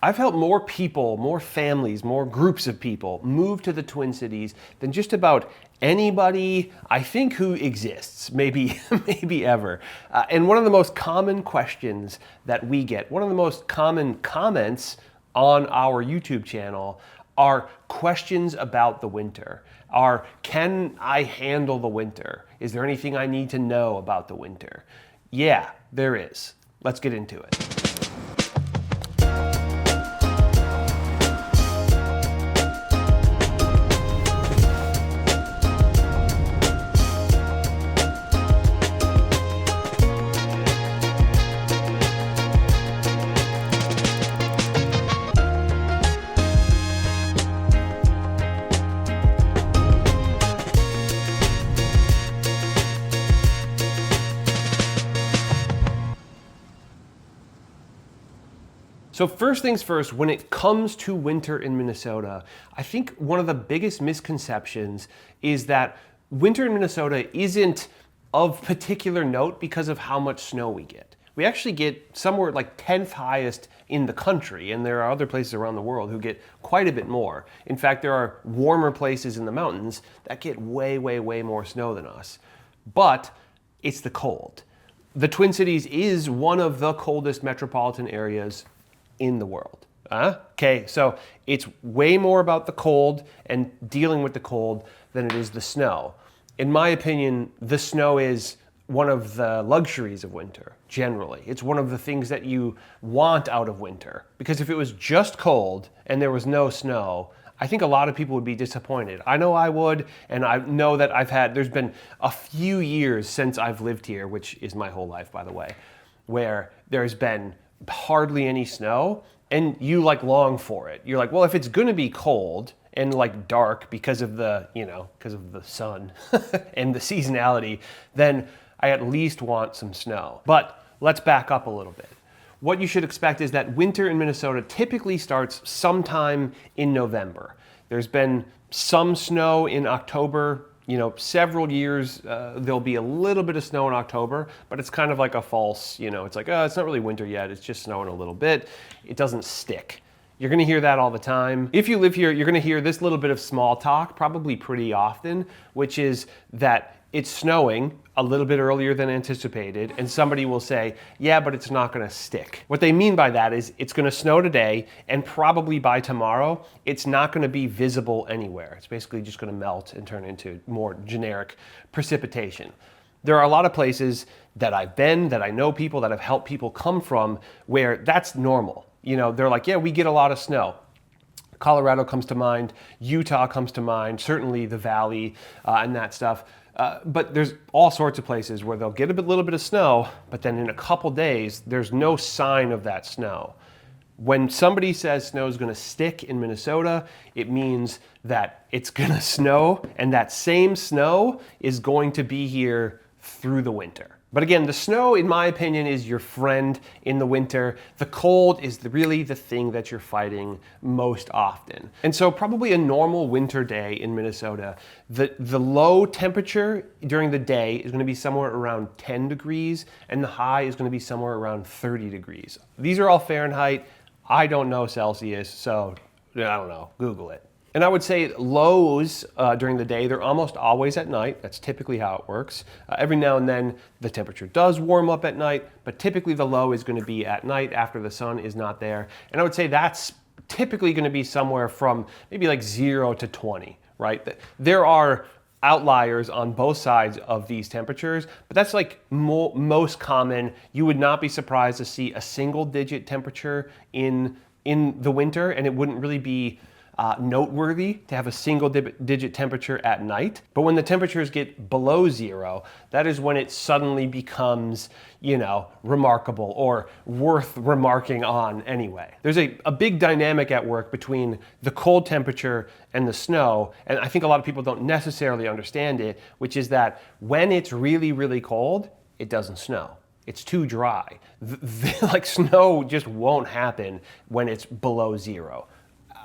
I've helped more people, more families, more groups of people move to the Twin Cities than just about anybody I think who exists, maybe ever. And one of the most common questions that we get, one of the most common comments on our YouTube channel are questions about the winter. Can I handle the winter? Is there anything I need to know about the winter? Yeah, there is. Let's get into it. So first things first, when it comes to winter in Minnesota, I think one of the biggest misconceptions is that winter in Minnesota isn't of particular note because of how much snow we get. We actually get somewhere like 10th highest in the country, and there are other places around the world who get quite a bit more. In fact, there are warmer places in the mountains that get way more snow than us. But it's the cold. The Twin Cities is one of the coldest metropolitan areas in the world. Okay, so it's way more about the cold and dealing with the cold than it is the snow. In my opinion, the snow is one of the luxuries of winter, generally. It's one of the things that you want out of winter. Because if it was just cold and there was no snow, I think a lot of people would be disappointed. I know I would, and I know that there's been a few years since I've lived here, which is my whole life, by the way, where there's been hardly any snow, and you long for it. You're like, well, if it's gonna be cold and dark because of the sun and the seasonality, then I at least want some snow. But let's back up a little bit. What you should expect is that winter in Minnesota typically starts sometime in November. There's been some snow in October. Several years, there'll be a little bit of snow in October, but it's kind of like a false, it's like, oh, it's not really winter yet, it's just snowing a little bit. It doesn't stick. You're gonna hear that all the time. If you live here, you're gonna hear this little bit of small talk, probably pretty often, which is that it's snowing a little bit earlier than anticipated, and somebody will say, yeah, but it's not gonna stick. What they mean by that is it's gonna snow today, and probably by tomorrow, it's not gonna be visible anywhere. It's basically just gonna melt and turn into more generic precipitation. There are a lot of places that I've been, that I know people, that have helped people come from, where that's normal. They're like, yeah, we get a lot of snow. Colorado comes to mind, Utah comes to mind, certainly the Valley and that stuff. But there's all sorts of places where they'll get a little bit of snow, but then in a couple days, there's no sign of that snow. When somebody says snow is going to stick in Minnesota, it means that it's going to snow, and that same snow is going to be here through the winter. But again, the snow, in my opinion, is your friend in the winter. The cold is really the thing that you're fighting most often. And so probably a normal winter day in Minnesota, the low temperature during the day is going to be somewhere around 10 degrees, and the high is going to be somewhere around 30 degrees. These are all Fahrenheit. I don't know Celsius, so I don't know, Google it. And I would say lows during the day, they're almost always at night. That's typically how it works. Every now and then the temperature does warm up at night, but typically the low is going to be at night after the sun is not there. And I would say that's typically going to be somewhere from maybe 0 to 20, right? There are outliers on both sides of these temperatures, but that's most common. You would not be surprised to see a single digit temperature in the winter, and it wouldn't really be noteworthy to have a single digit temperature at night. But when the temperatures get below 0, that is when it suddenly becomes, remarkable or worth remarking on anyway. There's a big dynamic at work between the cold temperature and the snow, and I think a lot of people don't necessarily understand it, which is that when it's really cold, it doesn't snow. It's too dry. Snow just won't happen when it's below 0.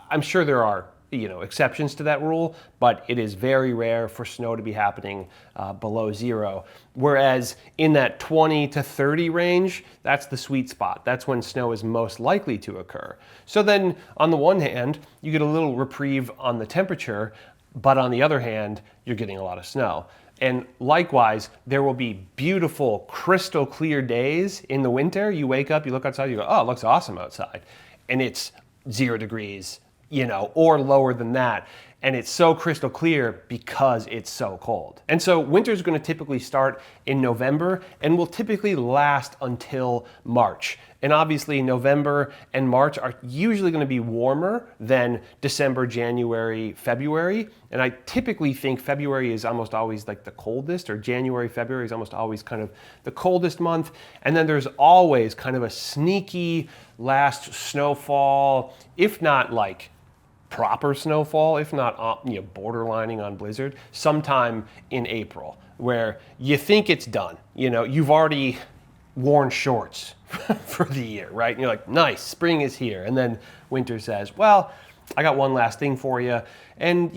I'm sure there are exceptions to that rule, but it is very rare for snow to be happening below zero. Whereas in that 20 to 30 range, that's the sweet spot. That's when snow is most likely to occur. So then on the one hand, you get a little reprieve on the temperature, but on the other hand, you're getting a lot of snow. And likewise, there will be beautiful, crystal clear days in the winter. You wake up, you look outside, you go, oh, it looks awesome outside. And it's 0 degrees, or lower than that. And it's so crystal clear because it's so cold. And so winter is going to typically start in November and will typically last until March. And obviously November and March are usually going to be warmer than December, January, February. And I typically think February is almost always like the coldest, or January, February is almost always kind of the coldest month. And then there's always kind of a sneaky last snowfall, if not like proper snowfall, if not borderlining on blizzard, sometime in April, where you think it's done. You've already worn shorts for the year, right? And you're like, nice, spring is here. And then winter says, well, I got one last thing for you. And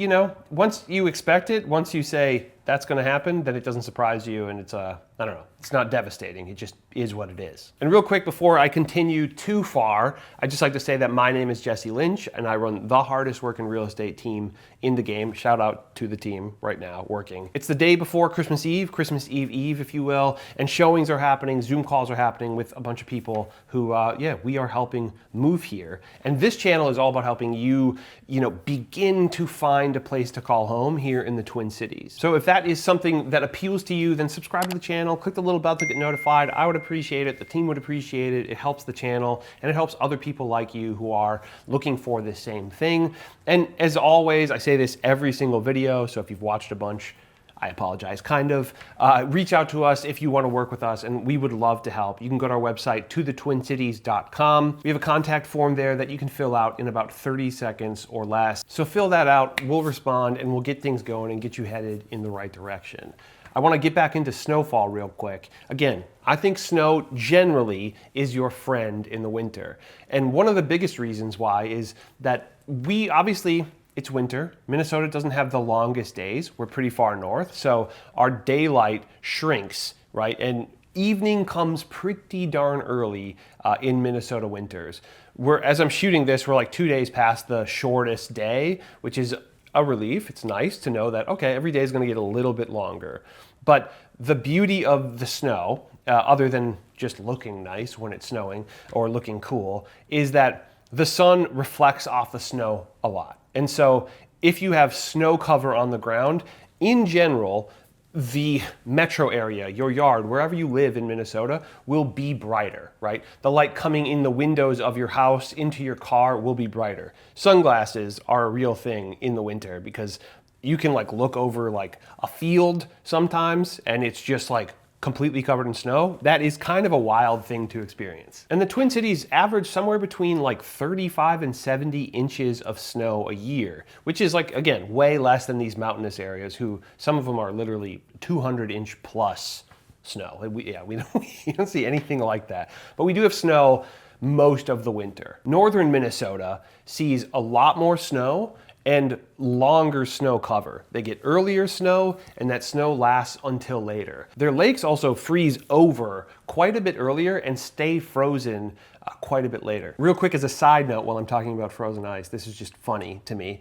once you expect it, once you say that's going to happen, then it doesn't surprise you, and it's I don't know, it's not devastating. It just is what it is. And real quick, before I continue too far, I'd just like to say that my name is Jesse Lynch, and I run the hardest working real estate team in the game. Shout out to the team right now working. It's the day before Christmas Eve Eve, if you will, and showings are happening, Zoom calls are happening with a bunch of people who, we are helping move here. And this channel is all about helping you, begin to find a place to call home here in the Twin Cities. So if that is something that appeals to you, then subscribe to the channel, click the little bell to get notified. I would appreciate it. The team would appreciate it. It helps the channel, and it helps other people like you who are looking for the same thing. And as always, I say this every single video, so if you've watched a bunch, I apologize, kind of. Reach out to us if you want to work with us, and we would love to help. You can go to our website, tothetwincities.com. We have a contact form there that you can fill out in about 30 seconds or less. So fill that out, we'll respond, and we'll get things going and get you headed in the right direction. I want to get back into Snowfall real quick. Again, I think snow generally is your friend in the winter. And one of the biggest reasons why is that it's winter. Minnesota doesn't have the longest days. We're pretty far north, so our daylight shrinks, right? And evening comes pretty darn early in Minnesota winters. As I'm shooting this, we're like 2 days past the shortest day, which is a relief. It's nice to know that, okay, every day is gonna get a little bit longer. But the beauty of the snow, other than just looking nice when it's snowing or looking cool, is that the sun reflects off the snow a lot. And so if you have snow cover on the ground, in general, the metro area, your yard, wherever you live in Minnesota, will be brighter, right? The light coming in the windows of your house into your car will be brighter. Sunglasses are a real thing in the winter because you can look over a field sometimes and it's just completely covered in snow. That is kind of a wild thing to experience. And the Twin Cities average somewhere between 35 and 70 inches of snow a year, which is again, way less than these mountainous areas who some of them are literally 200-inch plus snow. We don't see anything like that. But we do have snow most of the winter. Northern Minnesota sees a lot more snow and longer snow cover. They get earlier snow, and that snow lasts until later. Their lakes also freeze over quite a bit earlier and stay frozen quite a bit later. Real quick as a side note while I'm talking about frozen ice, this is just funny to me.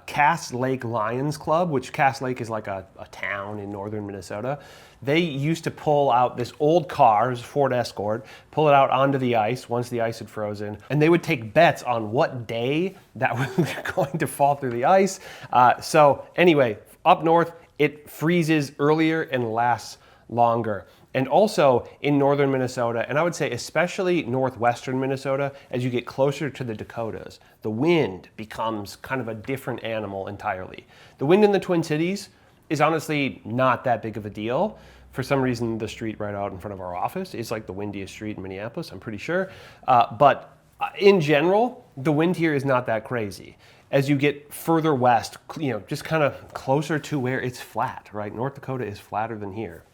Cass Lake Lions Club, which Cass Lake is like a town in northern Minnesota, they used to pull out this old car, it was a Ford Escort, pull it out onto the ice once the ice had frozen, and they would take bets on what day that was going to fall through the ice. So anyway, up north, it freezes earlier and lasts longer. And also in northern Minnesota, and I would say especially northwestern Minnesota, as you get closer to the Dakotas, the wind becomes kind of a different animal entirely. The wind in the Twin Cities is honestly not that big of a deal. For some reason, the street right out in front of our office is the windiest street in Minneapolis, I'm pretty sure. But in general, the wind here is not that crazy. As you get further west, just kind of closer to where it's flat, right? North Dakota is flatter than here.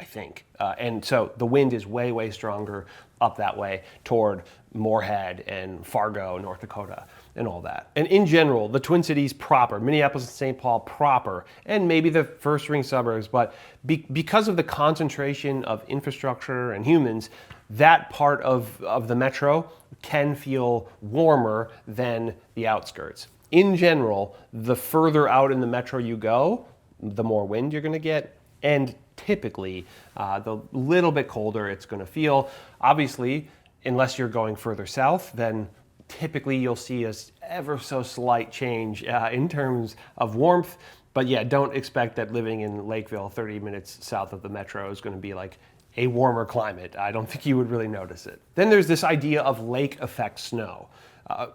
I think. And so the wind is way, way stronger up that way toward Moorhead and Fargo, North Dakota, and all that. And in general, the Twin Cities proper, Minneapolis and St. Paul proper, and maybe the first ring suburbs, but because of the concentration of infrastructure and humans, that part of the metro can feel warmer than the outskirts. In general, the further out in the metro you go, the more wind you're going to get, and typically the little bit colder it's going to feel. Obviously, unless you're going further south, then typically you'll see a ever so slight change in terms of warmth. But yeah, don't expect that living in Lakeville, 30 minutes south of the metro, is going to be like a warmer climate. I don't think you would really notice it. Then there's this idea of lake effect snow.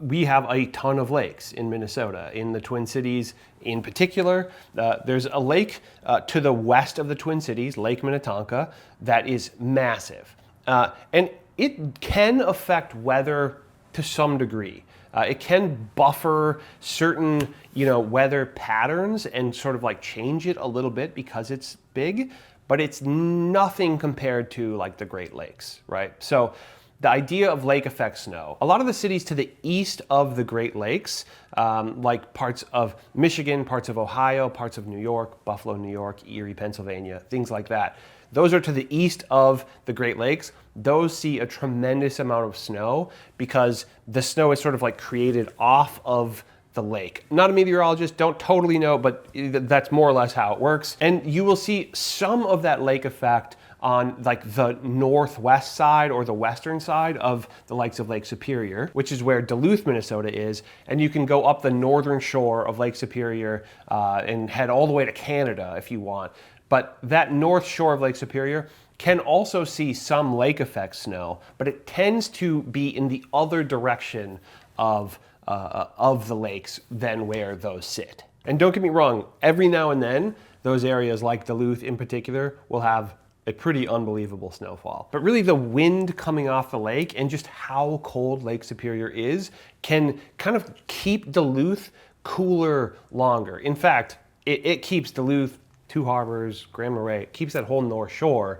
We have a ton of lakes in Minnesota, in the Twin Cities in particular. There's a lake to the west of the Twin Cities, Lake Minnetonka, that is massive. And it can affect weather to some degree. It can buffer certain, weather patterns and sort of like change it a little bit because it's big, but it's nothing compared to like the Great Lakes, right? So the idea of lake effect snow. A lot of the cities to the east of the Great Lakes, like parts of Michigan, parts of Ohio, parts of New York, Buffalo, New York, Erie, Pennsylvania, things like that. Those are to the east of the Great Lakes. Those see a tremendous amount of snow because the snow is sort of like created off of the lake. Not a meteorologist, don't totally know, but that's more or less how it works. And you will see some of that lake effect on like the northwest side or the western side of the likes of Lake Superior, which is where Duluth, Minnesota is. And you can go up the northern shore of Lake Superior and head all the way to Canada if you want. But that north shore of Lake Superior can also see some lake effect snow, but it tends to be in the other direction of the lakes than where those sit. And don't get me wrong, every now and then, those areas like Duluth in particular will have a pretty unbelievable snowfall. But really the wind coming off the lake and just how cold Lake Superior is can kind of keep Duluth cooler longer. In fact, it keeps Duluth, Two Harbors, Grand Marais, it keeps that whole North Shore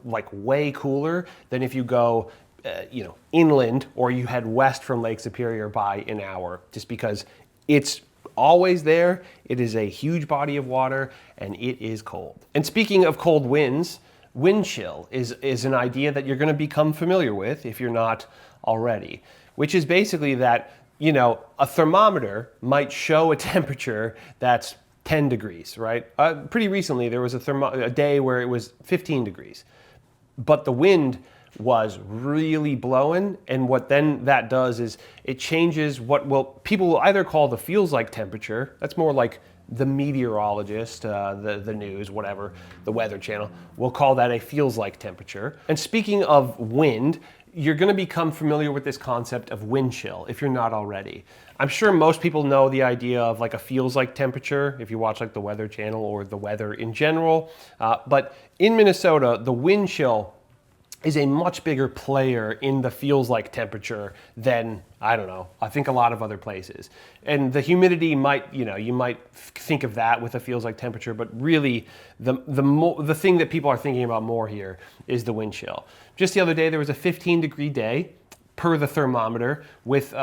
like way cooler than if you go inland or you head west from Lake Superior by an hour, just because it's always there. It is a huge body of water and it is cold. And speaking of cold winds, wind chill is an idea that you're going to become familiar with if you're not already, which is basically that, a thermometer might show a temperature that's 10 degrees, right? Pretty recently, there was a day where it was 15 degrees, but the wind was really blowing, and what then that does is it changes what people will either call the feels like temperature. That's more like the meteorologist, the news, whatever, the Weather Channel, will call that a feels like temperature. And speaking of wind, you're going to become familiar with this concept of wind chill if you're not already. I'm sure most people know the idea of like a feels like temperature if you watch like the Weather Channel or the weather in general. But in Minnesota, the wind chill is a much bigger player in the feels like temperature than, I think a lot of other places. And the humidity might, you might think of that with a feels like temperature, but really the thing that people are thinking about more here is the wind chill. Just the other day, there was a 15-degree day per the thermometer with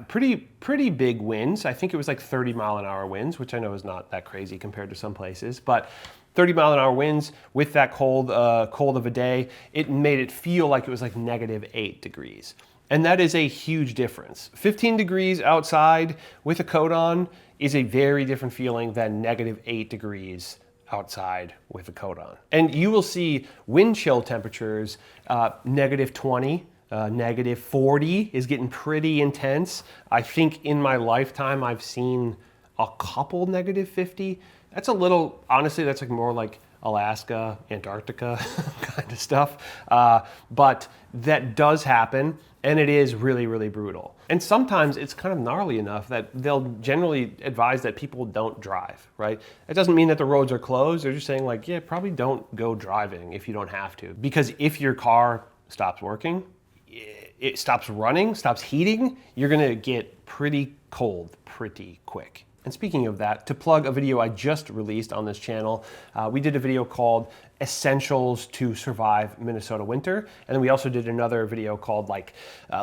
pretty big winds. I think it was like 30-mile-an-hour winds, which I know is not that crazy compared to some places, but 30-mile-an-hour winds with that cold of a day, it made it feel like it was like -8 degrees. And that is a huge difference. 15 degrees outside with a coat on is a very different feeling than -8 degrees outside with a coat on. And you will see wind chill temperatures, -20, -40 is getting pretty intense. I think in my lifetime, I've seen a couple -50. That's a little, honestly, that's like more like Alaska, Antarctica kind of stuff. But that does happen, and it is really, really brutal. And sometimes it's kind of gnarly enough that they'll generally advise that people don't drive, right? It doesn't mean that the roads are closed. They're just saying like, yeah, probably don't go driving if you don't have to. Because if your car stops working, it stops running, stops heating, you're gonna get pretty cold pretty quick. And speaking of that, to plug a video I just released on this channel, we did a video called Essentials to Survive Minnesota Winter. And then we also did another video called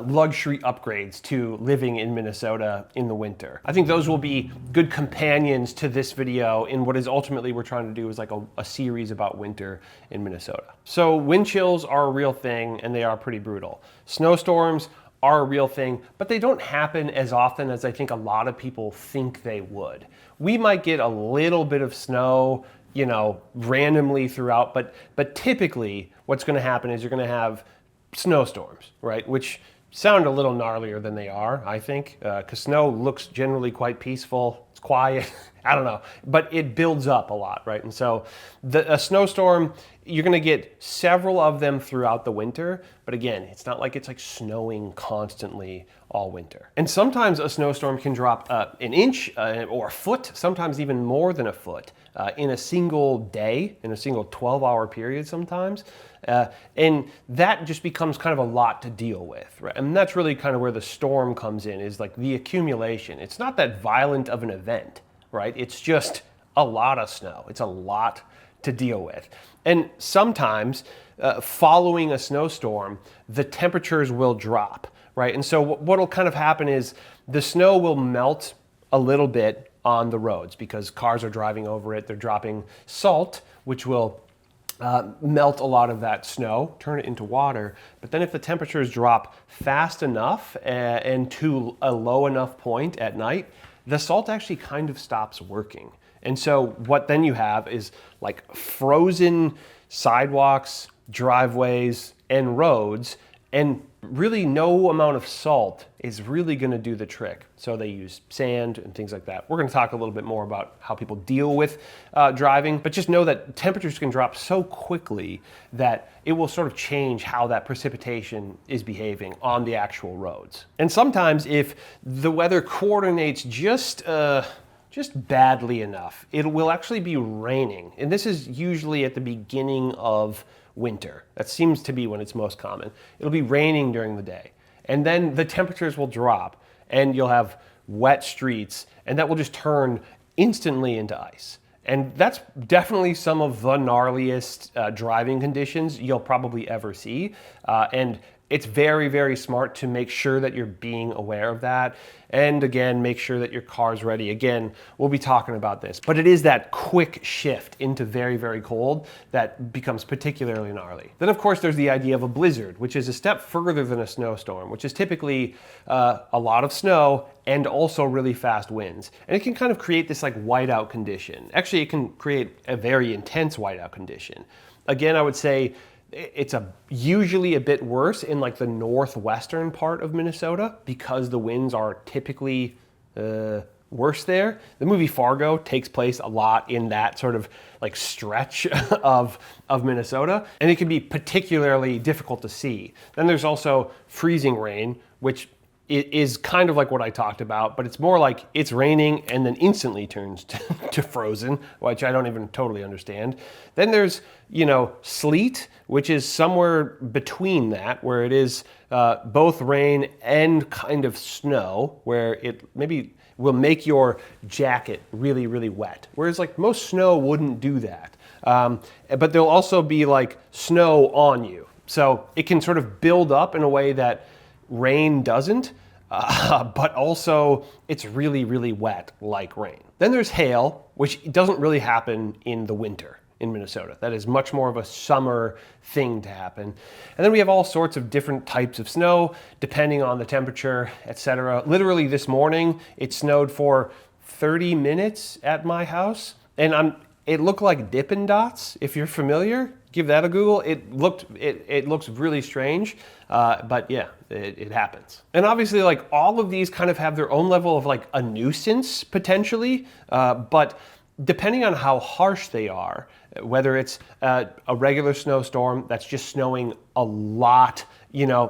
luxury upgrades to living in Minnesota in the winter. I think those will be good companions to this video in what is ultimately we're trying to do is like a series about winter in Minnesota. So wind chills are a real thing and they are pretty brutal. Snowstorms are a real thing, but they don't happen as often as I think a lot of people think they would. We might get a little bit of snow, randomly throughout, but typically what's going to happen is you're going to have snowstorms, right? Which sound a little gnarlier than they are, I think, because snow looks generally quite peaceful. It's quiet. I don't know, but it builds up a lot, right? And so a snowstorm, you're going to get several of them throughout the winter, but again, it's not like it's like snowing constantly all winter. And sometimes a snowstorm can drop an inch or a foot, sometimes even more than a foot in a single day, in a single 12-hour period sometimes. And that just becomes kind of a lot to deal with, right? And that's really kind of where the storm comes in, is like the accumulation. It's not that violent of an event, right? It's just a lot of snow. It's a lot to deal with. And sometimes following a snowstorm, the temperatures will drop, right? And so what'll kind of happen is the snow will melt a little bit on the roads because cars are driving over it. They're dropping salt, which will melt a lot of that snow, turn it into water. But then if the temperatures drop fast enough and to a low enough point at night, the salt actually kind of stops working. And so what then you have is like frozen sidewalks, driveways, and roads, and really no amount of salt is really going to do the trick. So they use sand and things like that. We're going to talk a little bit more about how people deal with driving, but just know that temperatures can drop so quickly that it will sort of change how that precipitation is behaving on the actual roads. And sometimes if the weather coordinates just badly enough, it will actually be raining. And this is usually at the beginning of winter. That seems to be when it's most common. It'll be raining during the day. And then the temperatures will drop and you'll have wet streets and that will just turn instantly into ice. And that's definitely some of the gnarliest driving conditions you'll probably ever see. And it's very, very smart to make sure that you're being aware of that. And again, make sure that your car's ready. Again, we'll be talking about this, but it is that quick shift into very, very cold that becomes particularly gnarly. Then of course, there's the idea of a blizzard, which is a step further than a snowstorm, which is typically a lot of snow and also really fast winds. And it can kind of create this like whiteout condition. Actually, it can create a very intense whiteout condition. Again, I would say it's usually a bit worse in like the northwestern part of Minnesota because the winds are typically worse there. The movie Fargo takes place a lot in that sort of like stretch of Minnesota, and it can be particularly difficult to see. Then there's also freezing rain, which is kind of like what I talked about, but it's more like it's raining and then instantly turns to frozen, which I don't even totally understand. Then there's, sleet, which is somewhere between that, where it is both rain and kind of snow, where it maybe will make your jacket really, really wet. Whereas like most snow wouldn't do that. But there'll also be like snow on you. So it can sort of build up in a way that rain doesn't, but also it's really, really wet like rain. Then there's hail, which doesn't really happen in the winter in Minnesota. That is much more of a summer thing to happen. And then we have all sorts of different types of snow, depending on the temperature, etc. Literally this morning, it snowed for 30 minutes at my house, and it looked like Dippin' Dots, if you're familiar. Give that a Google. It looks really strange, but yeah, it happens. And obviously, like all of these kind of have their own level of like a nuisance potentially, but depending on how harsh they are, whether it's a regular snowstorm that's just snowing a lot,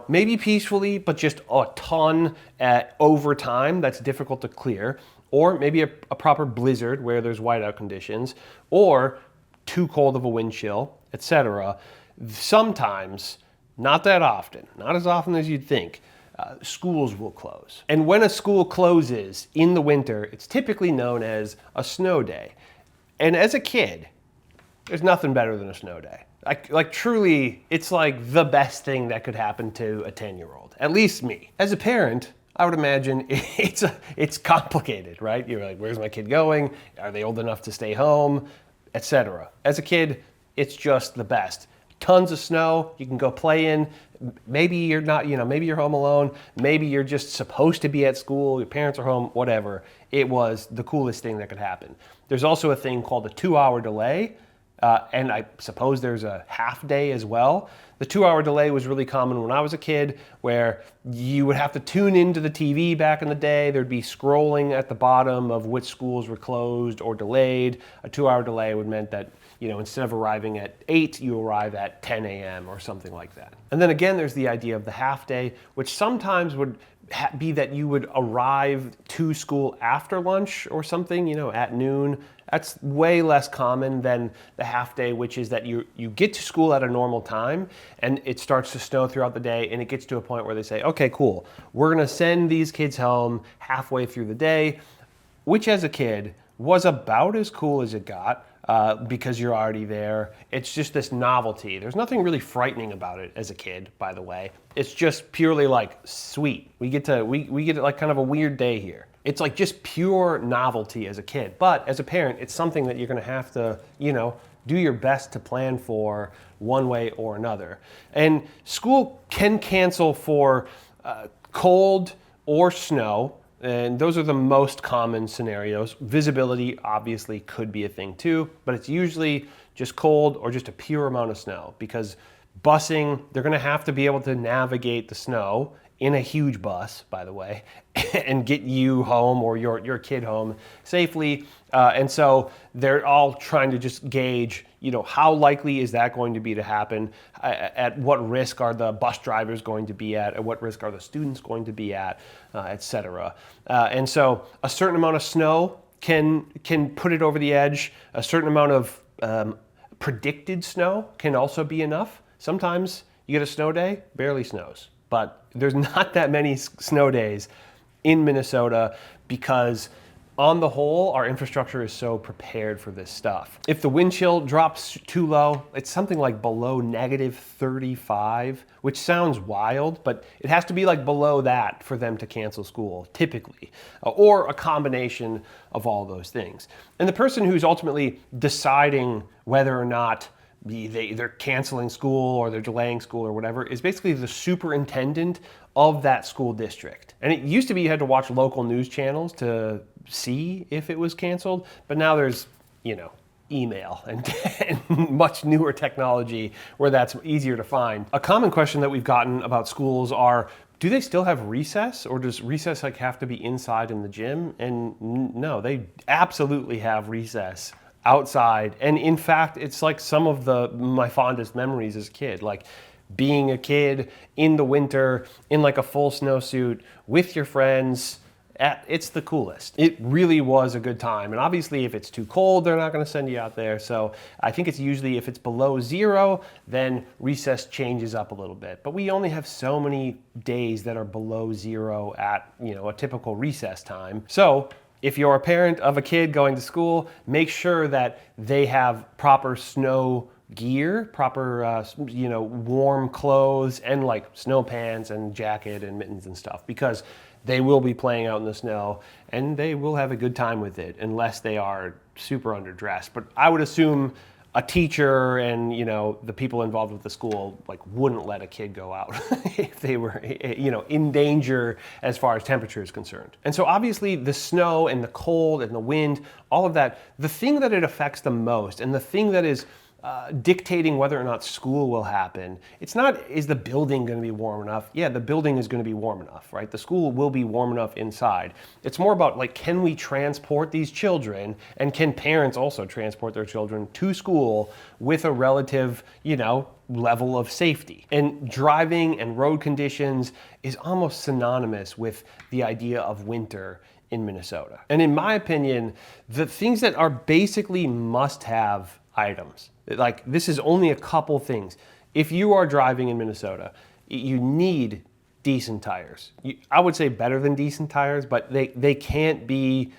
maybe peacefully, but just a ton over time that's difficult to clear, or maybe a proper blizzard where there's whiteout conditions, or too cold of a wind chill, etc. Sometimes, not that often, not as often as you'd think, schools will close. And when a school closes in the winter, it's typically known as a snow day. And as a kid, there's nothing better than a snow day. Like truly, it's like the best thing that could happen to a 10-year-old, at least me. As a parent, I would imagine it's complicated, right? You're like, where's my kid going? Are they old enough to stay home? Etc. As a kid, it's just the best. Tons of snow, you can go play in. Maybe you're not, maybe you're home alone. Maybe you're just supposed to be at school. Your parents are home, whatever. It was the coolest thing that could happen. There's also a thing called a 2-hour delay. And I suppose there's a half day as well. The 2-hour delay was really common when I was a kid, where you would have to tune into the TV back in the day. There'd be scrolling at the bottom of which schools were closed or delayed. A 2-hour delay would meant that, instead of arriving at 8, you arrive at 10 a.m. or something like that. And then again, there's the idea of the half day, which sometimes would be that you would arrive to school after lunch or something, at noon. That's way less common than the half day, which is that you get to school at a normal time and it starts to snow throughout the day, and it gets to a point where they say, okay, cool, we're gonna send these kids home halfway through the day, which as a kid was about as cool as it got. Because you're already there. It's just this novelty. There's nothing really frightening about it as a kid, by the way. It's just purely like sweet. We get like kind of a weird day here. It's like just pure novelty as a kid. But as a parent, it's something that you're gonna have to, do your best to plan for one way or another. And school can cancel for cold or snow. And those are the most common scenarios. Visibility obviously could be a thing too, but it's usually just cold or just a pure amount of snow, because busing, they're gonna have to be able to navigate the snow in a huge bus, by the way, and get you home or your kid home safely. And so they're all trying to just gauge, how likely is that going to be to happen? At what risk are the bus drivers going to be at? At what risk are the students going to be at, etc. And so a certain amount of snow can put it over the edge. A certain amount of predicted snow can also be enough. Sometimes you get a snow day, barely snows. But there's not that many snow days in Minnesota because on the whole, our infrastructure is so prepared for this stuff. If the wind chill drops too low, it's something like below -35, which sounds wild, but it has to be like below that for them to cancel school, typically, or a combination of all those things. And the person who's ultimately deciding whether or not they're canceling school or they're delaying school or whatever is basically the superintendent of that school district. And it used to be you had to watch local news channels to see if it was canceled, but now there's, email and much newer technology where that's easier to find. A common question that we've gotten about schools are, do they still have recess, or does recess have to be inside in the gym? And no, they absolutely have recess outside. And in fact, it's like some of my fondest memories as a kid, like being a kid in the winter in like a full snowsuit with your friends. It's the coolest. It really was a good time. And obviously if it's too cold, they're not going to send you out there. So I think it's usually if it's below 0, then recess changes up a little bit. But we only have so many days that are below 0 at, a typical recess time. So if you're a parent of a kid going to school, make sure that they have proper snow gear, proper, warm clothes, and like snow pants and jacket and mittens and stuff, because they will be playing out in the snow and they will have a good time with it unless they are super underdressed. But I would assume a teacher and the people involved with the school wouldn't let a kid go out if they were in danger as far as temperature is concerned. And so obviously the snow and the cold and the wind, all of that, the thing that it affects the most and the thing that is dictating whether or not school will happen, it's not, is the building going to be warm enough? Yeah, the building is going to be warm enough, right? The school will be warm enough inside. It's more about can we transport these children, and can parents also transport their children to school with a relative, level of safety? And driving and road conditions is almost synonymous with the idea of winter in Minnesota. And in my opinion, the things that are basically must-have items, this is only a couple things. If you are driving in Minnesota, you need decent tires. I would say better than decent tires, but they can't be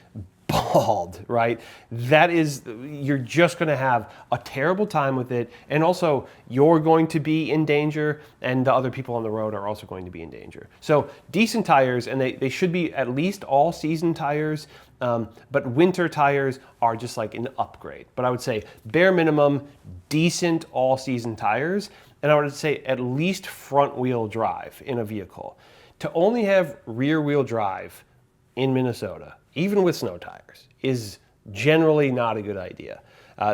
bald, right? That is, you're just going to have a terrible time with it, and also you're going to be in danger, and the other people on the road are also going to be in danger. So decent tires, and they should be at least all season tires, but winter tires are just like an upgrade. But I would say bare minimum, decent all season tires, and I would say at least front wheel drive in a vehicle. To only have rear wheel drive in Minnesota, even with snow tires, is generally not a good idea.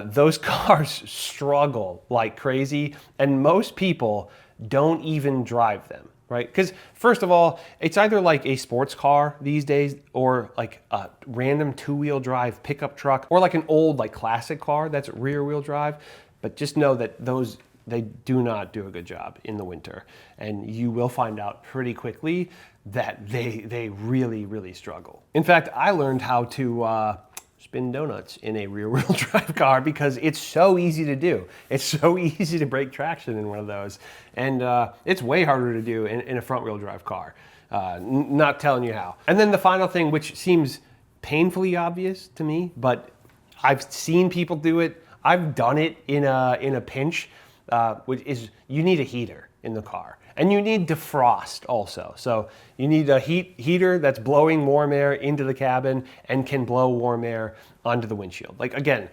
Those cars struggle like crazy, and most people don't even drive them, right? Because first of all, it's either like a sports car these days, or like a random two-wheel drive pickup truck, or like an old like classic car that's rear-wheel drive. But just know that they do not do a good job in the winter, and you will find out pretty quickly that they really, really struggle. In fact, I learned how to spin donuts in a rear-wheel drive car because it's so easy to do. It's so easy to break traction in one of those, and it's way harder to do in a front-wheel drive car. Not telling you how. And then the final thing, which seems painfully obvious to me, but I've seen people do it. I've done it in a pinch, which is you need a heater in the car. And you need defrost also. So you need a heater that's blowing warm air into the cabin and can blow warm air onto the windshield. Like again,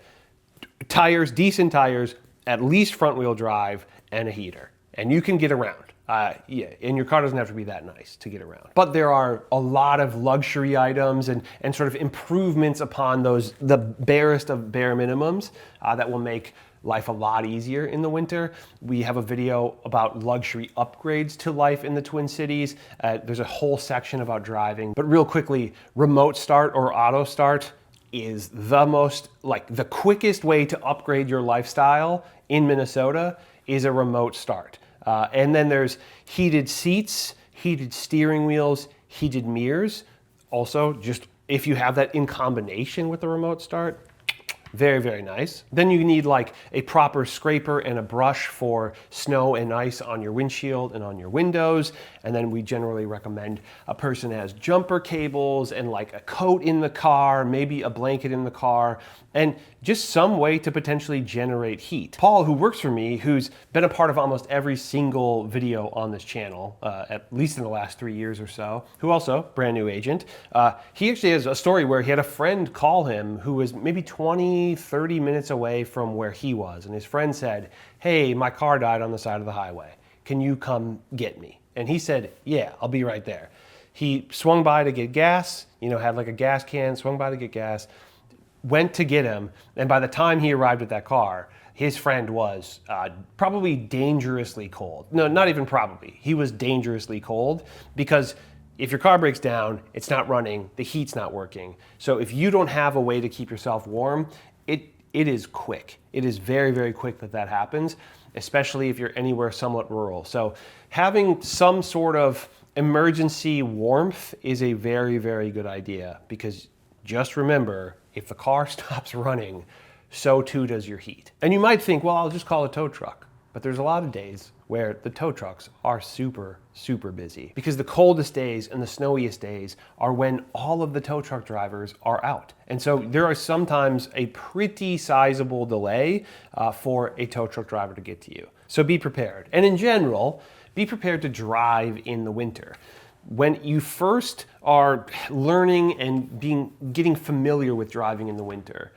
tires, decent tires, at least front wheel drive and a heater. And you can get around. Yeah, and your car doesn't have to be that nice to get around. But there are a lot of luxury items and sort of improvements upon the barest of bare minimums that will make life a lot easier in the winter. We have a video about luxury upgrades to life in the Twin Cities. There's a whole section about driving. But real quickly, remote start or auto start is the quickest way to upgrade your lifestyle in Minnesota is a remote start. And then there's heated seats, heated steering wheels, heated mirrors. Also, just if you have that in combination with the remote start, very, very nice. Then you need like a proper scraper and a brush for snow and ice on your windshield and on your windows. And then we generally recommend a person has jumper cables and like a coat in the car, maybe a blanket in the car, and just some way to potentially generate heat. Paul, who works for me, who's been a part of almost every single video on this channel, at least in the last 3 years or so, who also, brand new agent, he actually has a story where he had a friend call him who was maybe 20-30 minutes away from where he was. And his friend said, "Hey, my car died on the side of the highway. Can you come get me?" And he said, "Yeah, I'll be right there." He swung by to get gas, had like a gas can, swung by to get gas, went to get him. And by the time he arrived at that car, his friend was probably dangerously cold. No, not even probably. He was dangerously cold because if your car breaks down, it's not running, the heat's not working. So if you don't have a way to keep yourself warm, it is quick. It is very, very quick that happens, especially if you're anywhere somewhat rural. So having some sort of emergency warmth is a very, very good idea, because just remember, if the car stops running, so too does your heat. And you might think, well, I'll just call a tow truck. But there's a lot of days where the tow trucks are super, super busy, because the coldest days and the snowiest days are when all of the tow truck drivers are out. And so there are sometimes a pretty sizable delay for a tow truck driver to get to you. So be prepared. And in general, be prepared to drive in the winter. When you first are learning and getting familiar with driving in the winter,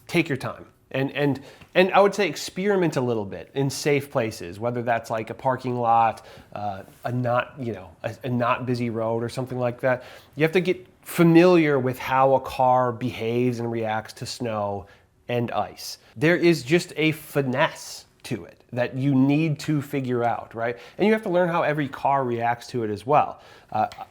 take your time. And I would say experiment a little bit in safe places, whether that's like a parking lot, a not busy road or something like that. You have to get familiar with how a car behaves and reacts to snow and ice. There is just a finesse to it that you need to figure out, right? And you have to learn how every car reacts to it as well.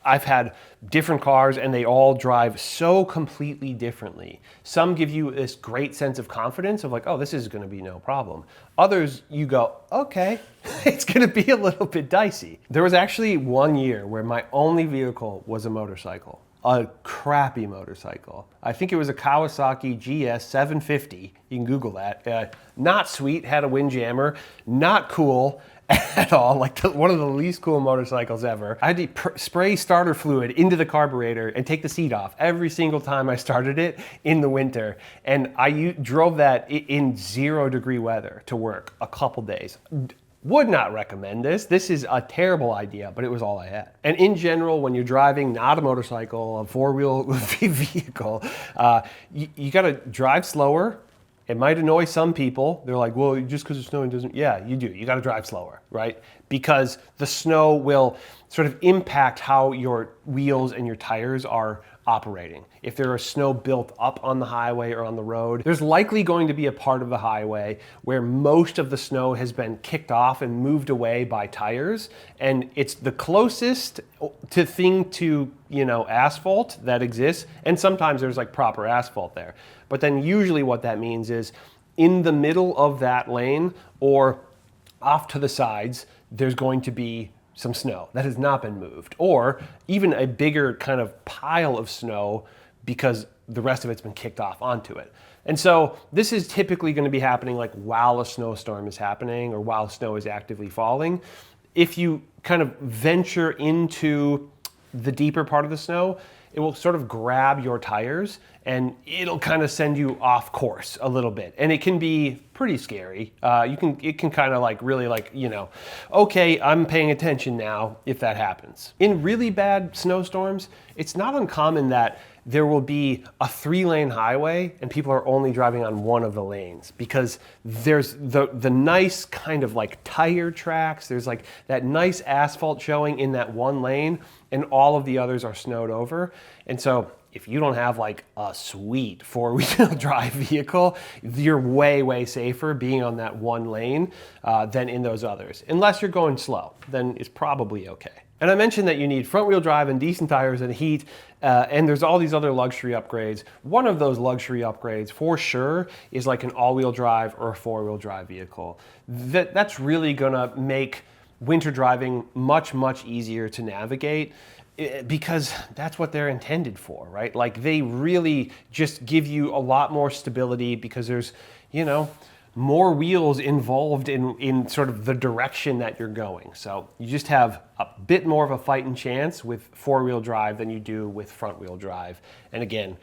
I've had different cars and they all drive so completely differently. Some give you this great sense of confidence of like, oh, this is gonna be no problem. Others, you go, okay, it's gonna be a little bit dicey. There was actually 1 year where my only vehicle was a motorcycle. A crappy motorcycle. I think it was a Kawasaki GS 750. You can Google that. Not sweet, had a windjammer, not cool, at all, like one of the least cool motorcycles ever. I had to spray starter fluid into the carburetor and take the seat off every single time I started it in the winter. And I drove that in 0-degree weather to work a couple days. Would not recommend this. This is a terrible idea, but it was all I had. And in general, when you're driving not a motorcycle, a four-wheel vehicle, you gotta drive slower. It might annoy some people. They're like, well, just because it's snowing doesn't, yeah, you do. You gotta drive slower, right? Because the snow will sort of impact how your wheels and your tires are operating. If there is snow built up on the highway or on the road, there's likely going to be a part of the highway where most of the snow has been kicked off and moved away by tires. And it's the closest thing to, asphalt that exists. And sometimes there's like proper asphalt there. But then usually what that means is in the middle of that lane or off to the sides, there's going to be some snow that has not been moved, or even a bigger kind of pile of snow because the rest of it's been kicked off onto it. And so this is typically going to be happening like while a snowstorm is happening or while snow is actively falling. If you kind of venture into the deeper part of the snow, it will sort of grab your tires and it'll kind of send you off course a little bit. And it can be pretty scary. It can kind of like really like, okay, I'm paying attention now if that happens. In really bad snowstorms, it's not uncommon that there will be a 3-lane highway and people are only driving on one of the lanes because there's the nice kind of like tire tracks. There's like that nice asphalt showing in that one lane and all of the others are snowed over. And so if you don't have like a sweet 4-wheel drive vehicle, you're way, way safer being on that one lane than in those others. Unless you're going slow, then it's probably okay. And I mentioned that you need front-wheel drive and decent tires and heat, and there's all these other luxury upgrades. One of those luxury upgrades, for sure, is like an all-wheel drive or a 4-wheel drive vehicle. That's really gonna make winter driving much, much easier to navigate because that's what they're intended for, right? Like they really just give you a lot more stability because there's, more wheels involved in sort of the direction that you're going. So you just have a bit more of a fighting chance with 4-wheel drive than you do with front-wheel drive. And again,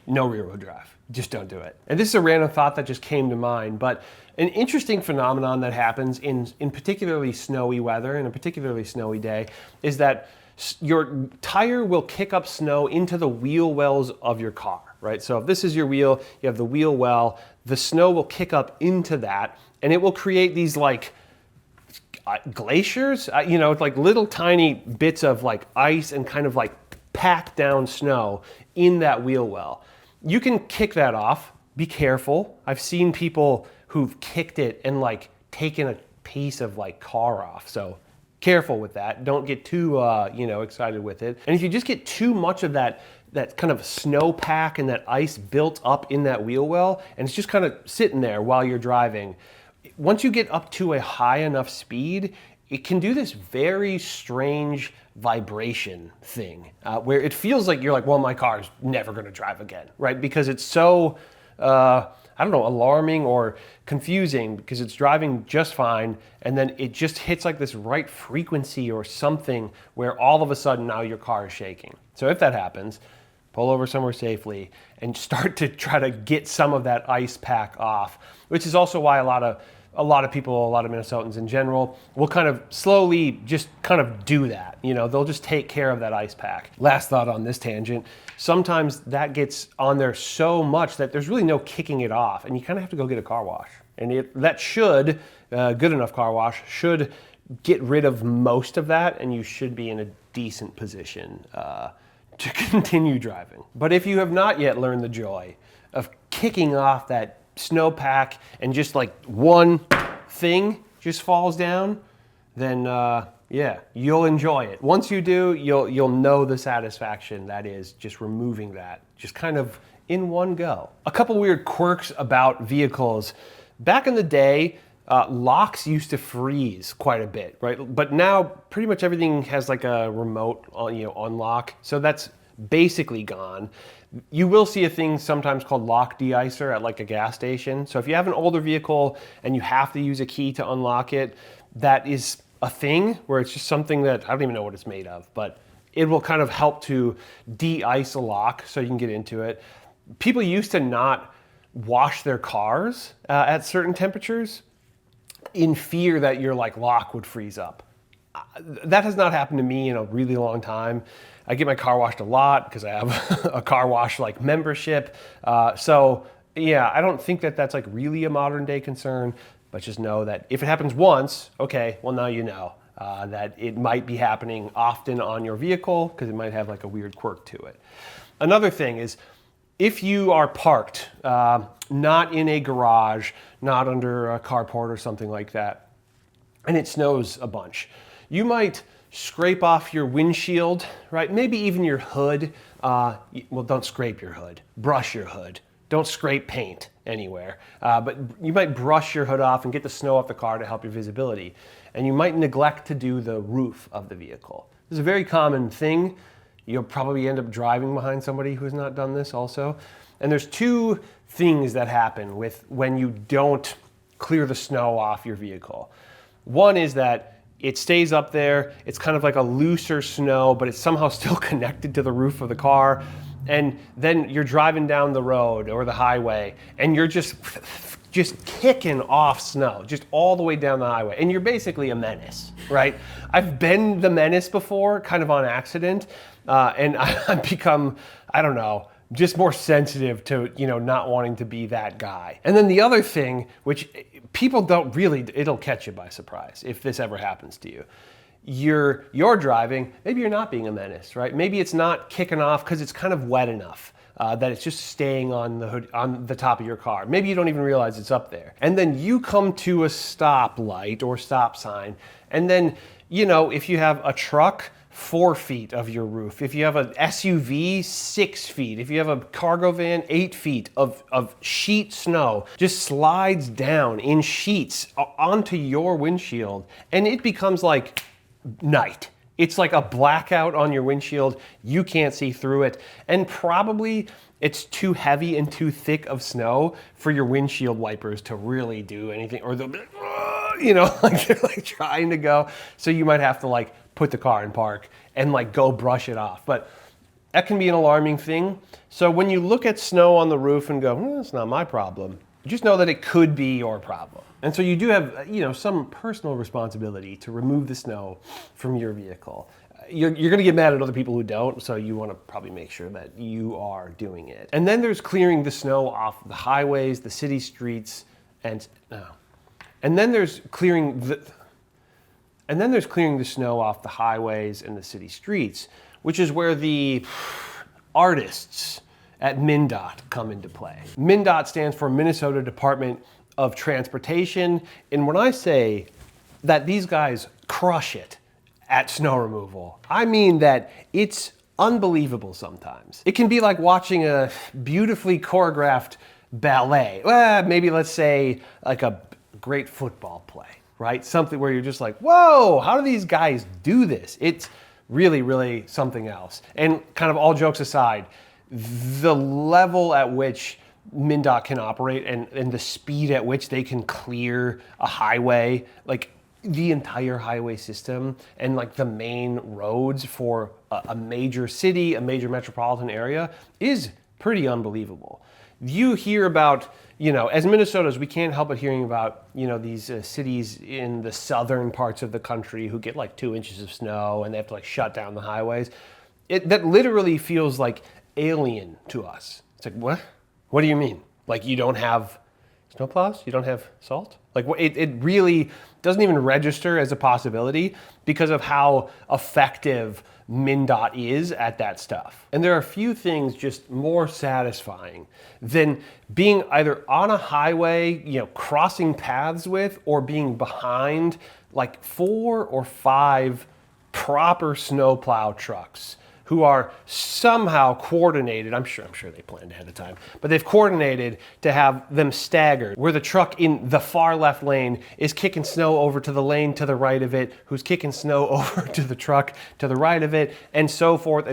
no rear-wheel drive. Just don't do it. And this is a random thought that just came to mind, but an interesting phenomenon that happens in particularly snowy weather and a particularly snowy day is that your tire will kick up snow into the wheel wells of your car, right? So if this is your wheel, you have the wheel well, the snow will kick up into that and it will create these like glaciers, it's like little tiny bits of like ice and kind of like packed down snow in that wheel well. You can kick that off, be careful. I've seen people who've kicked it and like taken a piece of like car off. So careful with that. Don't get too, excited with it. And if you just get too much of that kind of snowpack and that ice built up in that wheel well, and it's just kind of sitting there while you're driving, once you get up to a high enough speed, it can do this very strange vibration thing where it feels like you're like, well, my car's never going to drive again, right? Because it's so, alarming or confusing because it's driving just fine and then it just hits like this right frequency or something where all of a sudden now your car is shaking. So if that happens, pull over somewhere safely and start to try to get some of that ice pack off, which is also why a lot of people, a lot of Minnesotans in general, will kind of slowly just kind of do that. They'll just take care of that ice pack. Last thought on this tangent, sometimes that gets on there so much that there's really no kicking it off and you kind of have to go get a car wash. And that should, good enough car wash, should get rid of most of that and you should be in a decent position to continue driving. But if you have not yet learned the joy of kicking off that snowpack and just like one thing just falls down, then you'll enjoy it. Once you do, you'll know the satisfaction that is just removing that, just kind of in one go. A couple weird quirks about vehicles. Back in the day, locks used to freeze quite a bit, right? But now pretty much everything has like a remote, unlock. So that's basically gone. You will see a thing sometimes called lock de-icer at like a gas station. So if you have an older vehicle and you have to use a key to unlock it, that is a thing where it's just something that I don't even know what it's made of, but it will kind of help to de-ice a lock so you can get into it. People used to not wash their cars at certain temperatures in fear that your like lock would freeze up. That has not happened to me in a really long time. I get my car washed a lot because I have a car wash like membership. So yeah, I don't think that that's like really a modern day concern, but just know that if it happens once, okay, well now you know that it might be happening often on your vehicle because it might have like a weird quirk to it. Another thing is if you are parked, not in a garage, not under a carport or something like that, and it snows a bunch, you might scrape off your windshield, right? Maybe even your hood. Well, don't scrape your hood, brush your hood. Don't scrape paint anywhere. But you might brush your hood off and get the snow off the car to help your visibility. And you might neglect to do the roof of the vehicle. This is a very common thing. You'll probably end up driving behind somebody who has not done this also. And there's two things that happen with when you don't clear the snow off your vehicle. One is that it stays up there. It's kind of like a looser snow, but it's somehow still connected to the roof of the car. And then you're driving down the road or the highway and you're just kicking off snow, just all the way down the highway. And you're basically a menace, right? I've been the menace before, kind of on accident. And I've become, I don't know, just more sensitive to, not wanting to be that guy. And then the other thing, which people don't really, it'll catch you by surprise if this ever happens to you. You're driving, maybe you're not being a menace, right? Maybe it's not kicking off because it's kind of wet enough that it's just staying on the hood, on the top of your car. Maybe you don't even realize it's up there. And then you come to a stoplight or stop sign, and then, if you have a truck, 4 feet of your roof. If you have an SUV, 6 feet. If you have a cargo van, 8 feet of sheet snow just slides down in sheets onto your windshield, and it becomes like night. It's like a blackout on your windshield. You can't see through it. And probably it's too heavy and too thick of snow for your windshield wipers to really do anything, or they'll be like, they're like trying to go. So you might have to like put the car in park and like go brush it off. But that can be an alarming thing. So when you look at snow on the roof and go, it's not my problem, just know that it could be your problem. And so you do have, some personal responsibility to remove the snow from your vehicle. You're going to get mad at other people who don't, so you want to probably make sure that you are doing it. And then there's clearing the snow off the highways, the city streets, and then there's clearing the snow off the highways and the city streets, which is where the artists at MnDOT come into play. MnDOT stands for Minnesota Department of Transportation, and when I say that these guys crush it at snow removal, I mean that it's unbelievable sometimes. It can be like watching a beautifully choreographed ballet. Maybe let's say like a great football play, right? Something where you're just like, whoa, how do these guys do this? It's really, really something else. And kind of all jokes aside, the level at which MnDOT can operate and the speed at which they can clear a highway, like the entire highway system and like the main roads for a major city, a major metropolitan area, is pretty unbelievable. You hear about, as Minnesotans, we can't help but hearing about, these cities in the southern parts of the country who get like 2 inches of snow and they have to like shut down the highways. That literally feels like alien to us. It's like, what? What do you mean? Like you don't have snowplows? You don't have salt? Like it really doesn't even register as a possibility because of how effective MnDOT is at that stuff. And there are a few things just more satisfying than being either on a highway, crossing paths with, or being behind like 4 or 5 proper snowplow trucks who are somehow coordinated. I'm sure they planned ahead of time, but they've coordinated to have them staggered, where the truck in the far left lane is kicking snow over to the lane to the right of it, who's kicking snow over to the truck to the right of it, and so forth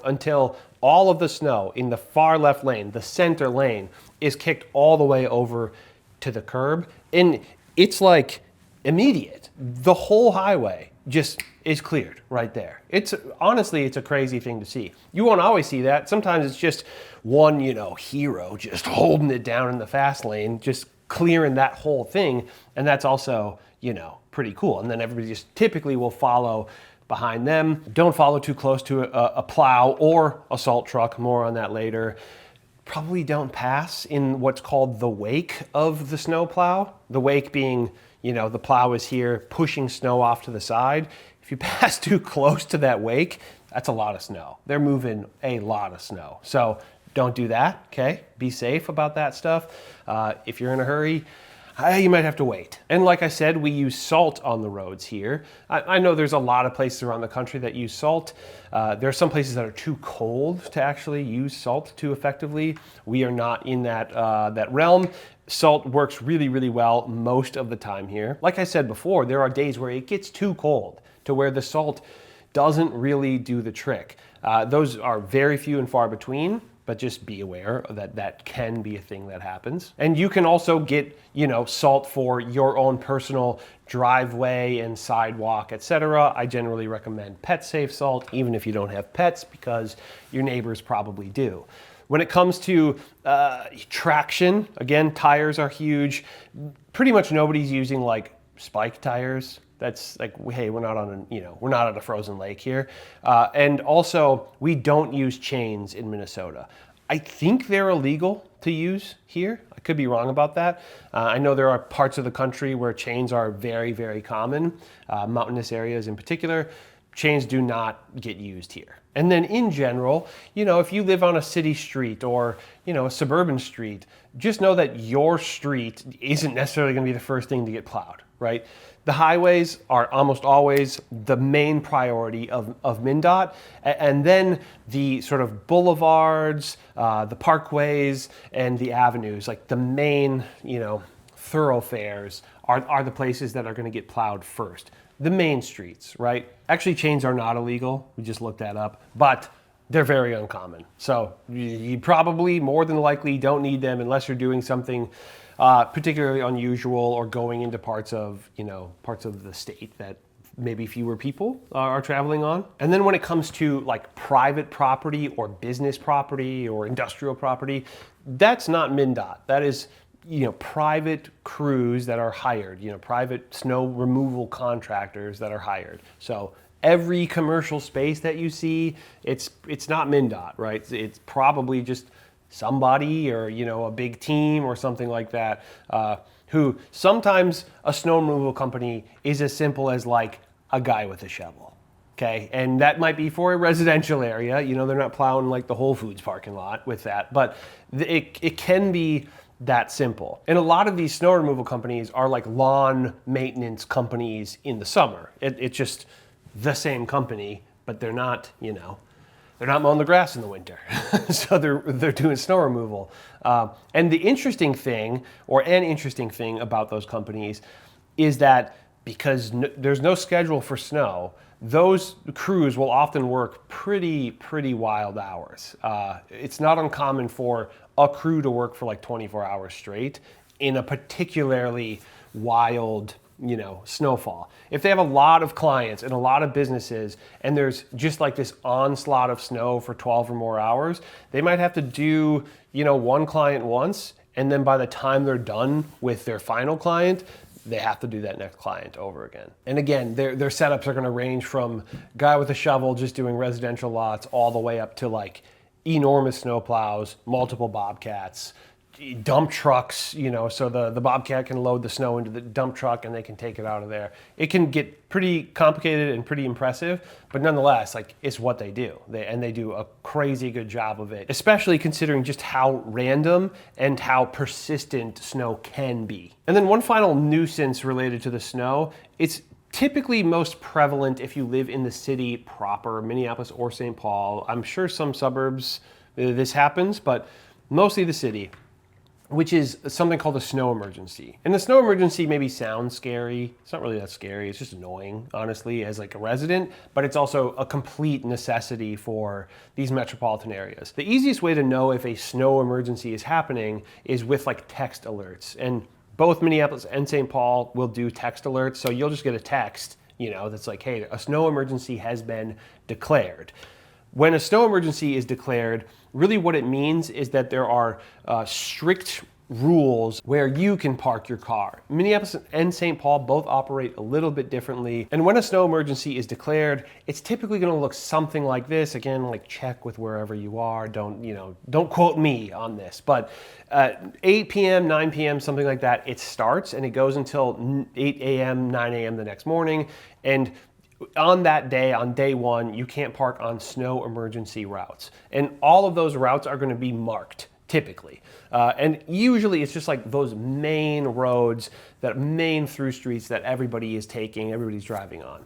until all of the snow in the far left lane, the center lane, is kicked all the way over to the curb. And it's like immediate. The whole highway just is cleared right there. It's honestly, it's a crazy thing to see. You won't always see that. Sometimes it's just one, hero just holding it down in the fast lane, just clearing that whole thing. And that's also, pretty cool. And then everybody just typically will follow behind them. Don't follow too close to a plow or a salt truck. More on that later. Probably don't pass in what's called the wake of the snow plow. The wake being, the plow is here pushing snow off to the side. If you pass too close to that wake, that's a lot of snow. They're moving a lot of snow. So don't do that, okay? Be safe about that stuff. If you're in a hurry, you might have to wait. And like I said, we use salt on the roads here. I know there's a lot of places around the country that use salt. There are some places that are too cold to actually use salt too effectively. We are not in that realm. Salt works really, really well most of the time here. Like I said before, there are days where it gets too cold to where the salt doesn't really do the trick. Those are very few and far between. But just be aware that that can be a thing that happens. And you can also get, salt for your own personal driveway and sidewalk, etc. I generally recommend pet safe salt, even if you don't have pets, because your neighbors probably do. When it comes to traction, again, tires are huge. Pretty much nobody's using like spike tires. That's like, hey, we're not on we're not at a frozen lake here. And also, we don't use chains in Minnesota. I think they're illegal to use here. I could be wrong about that. I know there are parts of the country where chains are very, very common, mountainous areas in particular. Chains do not get used here. And then in general, if you live on a city street or, a suburban street, just know that your street isn't necessarily going to be the first thing to get plowed, right? The highways are almost always the main priority of MnDOT, and then the sort of boulevards, the parkways, and the avenues, like the main, thoroughfares are the places that are going to get plowed first. The main streets, right? Actually, chains are not illegal. We just looked that up, but they're very uncommon. So you probably more than likely don't need them unless you're doing something particularly unusual or going into parts of the state that maybe fewer people are traveling on. And then when it comes to like private property or business property or industrial property, that's not MnDOT. That is, private crews that are hired, private snow removal contractors that are hired. So every commercial space that you see, it's not MnDOT, right? It's probably just somebody or a big team or something like that, who sometimes a snow removal company is as simple as like a guy with a shovel, okay? And that might be for a residential area, they're not plowing like the Whole Foods parking lot with that, but it can be that simple. And a lot of these snow removal companies are like lawn maintenance companies in the summer. It's just the same company, but they're not, they're not mowing the grass in the winter. So they're doing snow removal. And the interesting thing, or an interesting thing about those companies is that because there's no schedule for snow, those crews will often work pretty wild hours. It's not uncommon for a crew to work for like 24 hours straight in a particularly wild snowfall. If they have a lot of clients and a lot of businesses and there's just like this onslaught of snow for 12 or more hours, they might have to do, one client once, and then by the time they're done with their final client, they have to do that next client over again. And again, their setups are going to range from guy with a shovel just doing residential lots all the way up to like enormous snow plows, multiple bobcats, dump trucks, so the bobcat can load the snow into the dump truck and they can take it out of there. It can get pretty complicated and pretty impressive, but nonetheless, like, it's what they do. They do a crazy good job of it, especially considering just how random and how persistent snow can be. And then one final nuisance related to the snow, it's typically most prevalent if you live in the city proper, Minneapolis or St. Paul. I'm sure some suburbs this happens, but mostly the city, which is something called a snow emergency. And the snow emergency maybe sounds scary. It's not really that scary. It's just annoying, honestly, as like a resident, but it's also a complete necessity for these metropolitan areas. The easiest way to know if a snow emergency is happening is with like text alerts. And Both Minneapolis and St. Paul will do text alerts, so you'll just get a text, that's like, hey, a snow emergency has been declared. When a snow emergency is declared, really what it means is that there are strict rules where you can park your car. Minneapolis and St. Paul both operate a little bit differently. And when a snow emergency is declared, it's typically going to look something like this. Again, like check with wherever you are. Don't quote me on this, but 8 p.m., 9 p.m., something like that, it starts and it goes until 8 a.m., 9 a.m. the next morning. And on that day, on day one, you can't park on snow emergency routes. And all of those routes are going to be marked, typically. And usually it's just like those main roads, that main through streets that everybody is taking, everybody's driving on.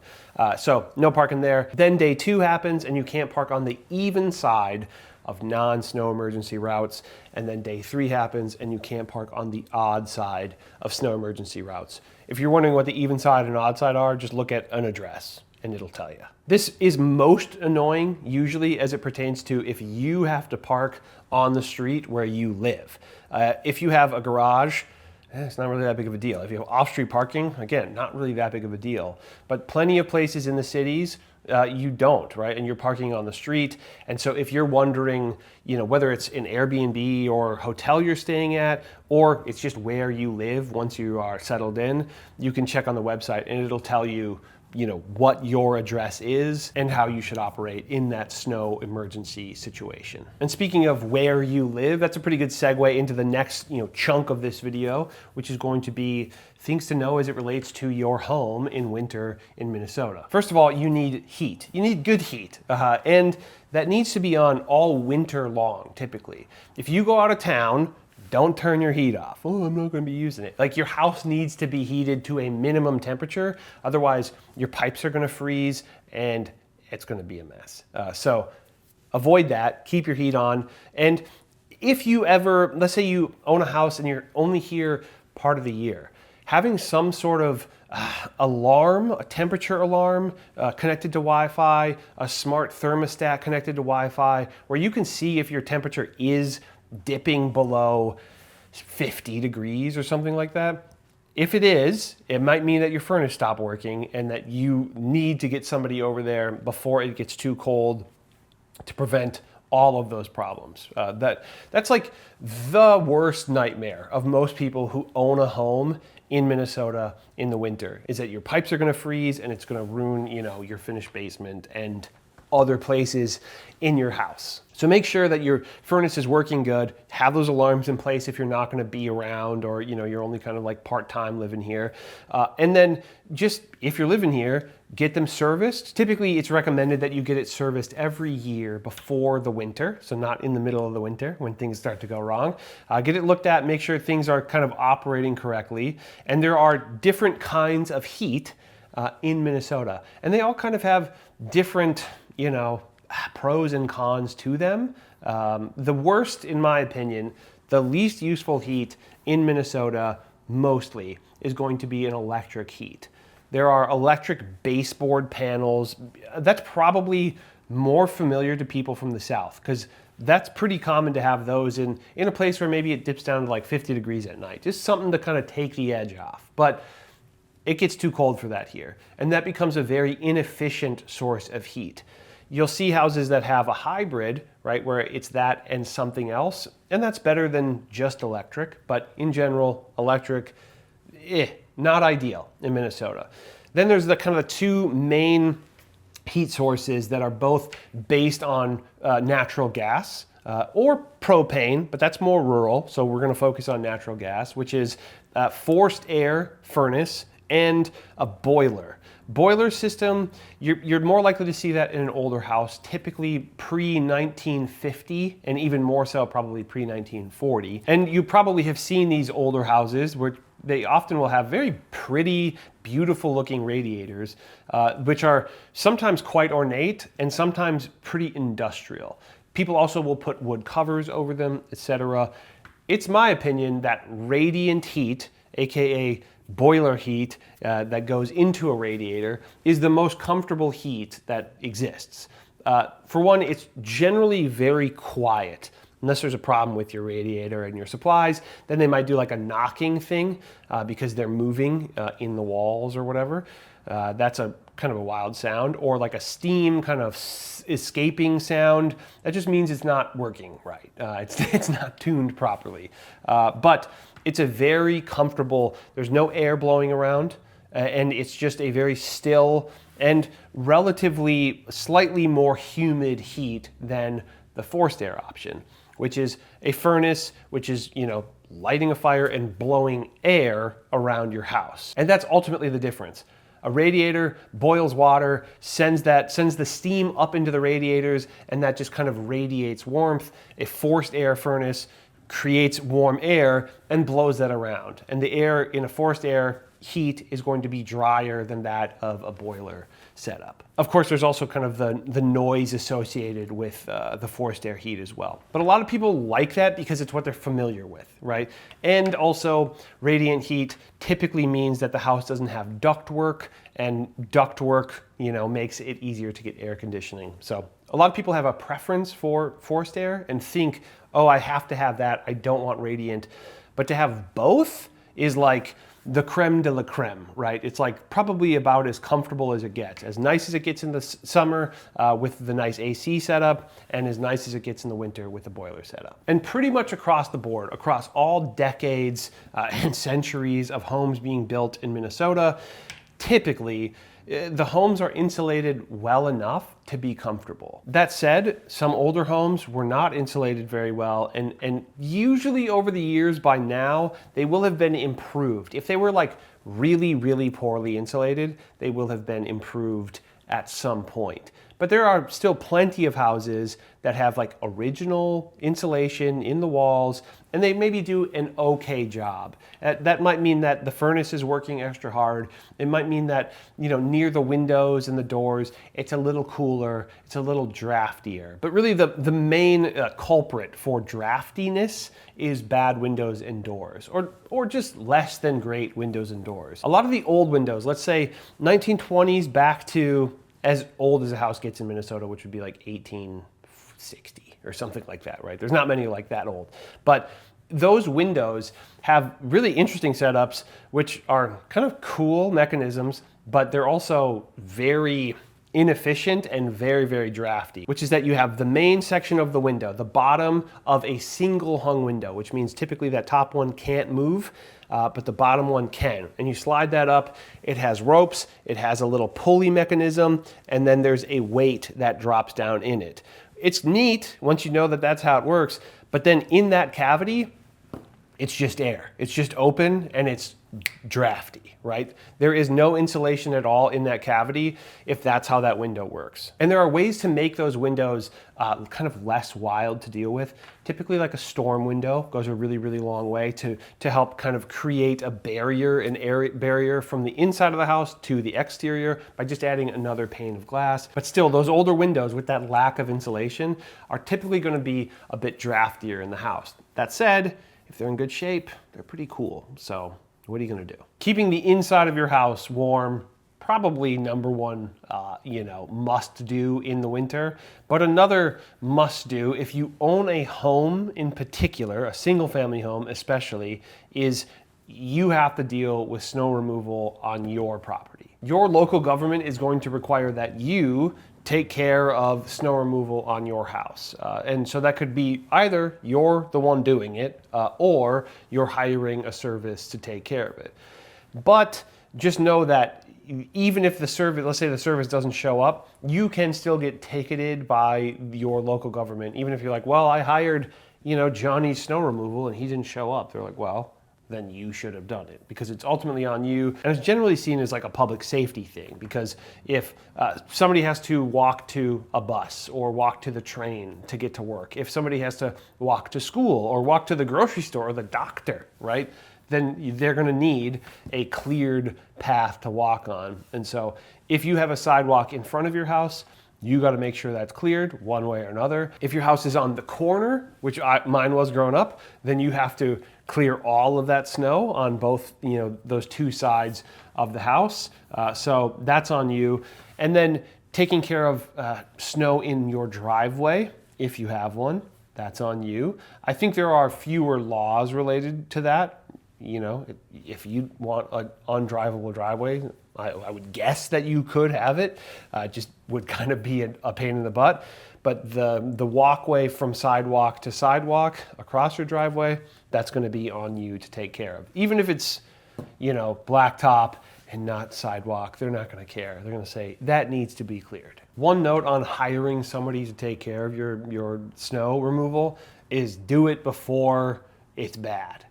So no parking there. Then day two happens and you can't park on the even side of non-snow emergency routes. And then day three happens and you can't park on the odd side of snow emergency routes. If you're wondering what the even side and odd side are, just look at an address and it'll tell you. This is most annoying usually as it pertains to if you have to park on the street where you live. If you have a garage, it's not really that big of a deal. If you have off-street parking, again, not really that big of a deal. But plenty of places in the cities, you don't, right? And you're parking on the street. And so if you're wondering, whether it's an Airbnb or hotel you're staying at, or it's just where you live once you are settled in, you can check on the website and it'll tell you, what your address is and how you should operate in that snow emergency situation. And speaking of where you live, that's a pretty good segue into the next, chunk of this video, which is going to be things to know as it relates to your home in winter in Minnesota. First of all, you need heat. You need good heat, and that needs to be on all winter long, typically. If you go out of town, don't turn your heat off. Oh, I'm not going to be using it. Like, your house needs to be heated to a minimum temperature. Otherwise, your pipes are going to freeze and it's going to be a mess. So avoid that. Keep your heat on. And if you ever, let's say you own a house and you're only here part of the year, having some sort of alarm, a temperature alarm connected to Wi-Fi, a smart thermostat connected to Wi-Fi, where you can see if your temperature is dipping below 50 degrees or something like that. If it is, it might mean that your furnace stopped working and that you need to get somebody over there before it gets too cold to prevent all of those problems. That's like the worst nightmare of most people who own a home in Minnesota in the winter, is that your pipes are going to freeze and it's going to ruin, your finished basement and other places in your house. So make sure that your furnace is working good. Have those alarms in place if you're not going to be around, or you're only kind of like part-time living here. And then just if you're living here, get them serviced. Typically, it's recommended that you get it serviced every year before the winter, so not in the middle of the winter when things start to go wrong. Get it looked at, make sure things are kind of operating correctly. And there are different kinds of heat in Minnesota, and they all kind of have different pros and cons to them. The worst, in my opinion, the least useful heat in Minnesota mostly is going to be an electric heat. There are electric baseboard panels. That's probably more familiar to people from the South, because that's pretty common to have those in a place where maybe it dips down to like 50 degrees at night. Just something to kind of take the edge off. But it gets too cold for that here, and that becomes a very inefficient source of heat. You'll see houses that have a hybrid, right, where it's that and something else, and that's better than just electric, but in general, electric, not ideal in Minnesota. Then there's the kind of the two main heat sources that are both based on natural gas or propane, but that's more rural, so we're going to focus on natural gas, which is forced air furnace and a boiler. Boiler system, you're more likely to see that in an older house, typically pre-1950, and even more so probably pre-1940. And you probably have seen these older houses where they often will have very pretty, beautiful looking radiators, which are sometimes quite ornate and sometimes pretty industrial. People also will put wood covers over them, etc. It's my opinion that radiant heat, aka boiler heat that goes into a radiator, is the most comfortable heat that exists. For one, it's generally very quiet Unless there's a problem with your radiator and your supplies, then they might do like a knocking thing because they're moving in the walls or whatever. That's a kind of a wild sound, or like a steam kind of escaping sound. That just means it's not working right. It's not tuned properly. But it's a very comfortable, there's no air blowing around, and it's just a very still and relatively slightly more humid heat than the forced air option, which is a furnace, which is, lighting a fire and blowing air around your house. And that's ultimately the difference. A radiator boils water, sends the steam up into the radiators, and that just kind of radiates warmth. A forced air furnace creates warm air and blows that around. And the air in a forced air heat is going to be drier than that of a boiler setup. Of course, there's also kind of the noise associated with the forced air heat as well. But a lot of people like that because it's what they're familiar with, right? And also, radiant heat typically means that the house doesn't have ductwork, and ductwork, makes it easier to get air conditioning. So a lot of people have a preference for forced air and think, oh, I have to have that, I don't want radiant. But to have both is like the creme de la creme, right? It's like probably about as comfortable as it gets. As nice as it gets in the summer with the nice AC setup, and as nice as it gets in the winter with the boiler setup. And pretty much across the board, across all decades and centuries of homes being built in Minnesota, typically, the homes are insulated well enough to be comfortable. That said, some older homes were not insulated very well, and usually over the years by now, they will have been improved. If they were like really, really poorly insulated, they will have been improved at some point. But there are still plenty of houses that have like original insulation in the walls, and they maybe do an okay job. That might mean that the furnace is working extra hard. It might mean that, near the windows and the doors, it's a little cooler, it's a little draftier. But really the main culprit for draftiness is bad windows and doors, or just less than great windows and doors. A lot of the old windows, let's say 1920s back to as old as a house gets in Minnesota, which would be like 1860 or something like that, right? There's not many like that old. But those windows have really interesting setups, which are kind of cool mechanisms, but they're also very inefficient and very, very drafty, which is that you have the main section of the window, the bottom of a single hung window, which means typically that top one can't move, but the bottom one can. And you slide that up, it has ropes, it has a little pulley mechanism, and then there's a weight that drops down in it. It's neat once you know that that's how it works, but then in that cavity, it's just air. It's just open and it's drafty, right? There is no insulation at all in that cavity if that's how that window works. And there are ways to make those windows kind of less wild to deal with. Typically like a storm window goes a really, really long way to help kind of create a barrier, an air barrier from the inside of the house to the exterior by just adding another pane of glass. But still, those older windows with that lack of insulation are typically going to be a bit draftier in the house. That said, if they're in good shape, they're pretty cool. So what are you going to do? Keeping the inside of your house warm, probably number one, must do in the winter. But another must do if you own a home in particular, a single family home especially, is you have to deal with snow removal on your property. Your local government is going to require that you take care of snow removal on your house. And so that could be either you're the one doing it or you're hiring a service to take care of it. But just know that even if the service, let's say the service doesn't show up, you can still get ticketed by your local government. Even if you're like, well, I hired, Johnny's snow removal and he didn't show up. They're like, well, then you should have done it because it's ultimately on you. And it's generally seen as like a public safety thing because if somebody has to walk to a bus or walk to the train to get to work, if somebody has to walk to school or walk to the grocery store or the doctor, right? Then they're going to need a cleared path to walk on. And so if you have a sidewalk in front of your house, you got to make sure that's cleared one way or another. If your house is on the corner, which mine was growing up, then you have to clear all of that snow on both, those two sides of the house. So that's on you. And then taking care of snow in your driveway, if you have one. that's on you. I think there are fewer laws related to that. You know, if you want an undrivable driveway, I would guess that you could have it. Just would kind of be a pain in the butt. But the walkway from sidewalk to sidewalk across your driveway, that's going to be on you to take care of. Even if it's, you know, blacktop and not sidewalk, they're not going to care. They're going to say that needs to be cleared. One note on hiring somebody to take care of your snow removal is do it before it's bad.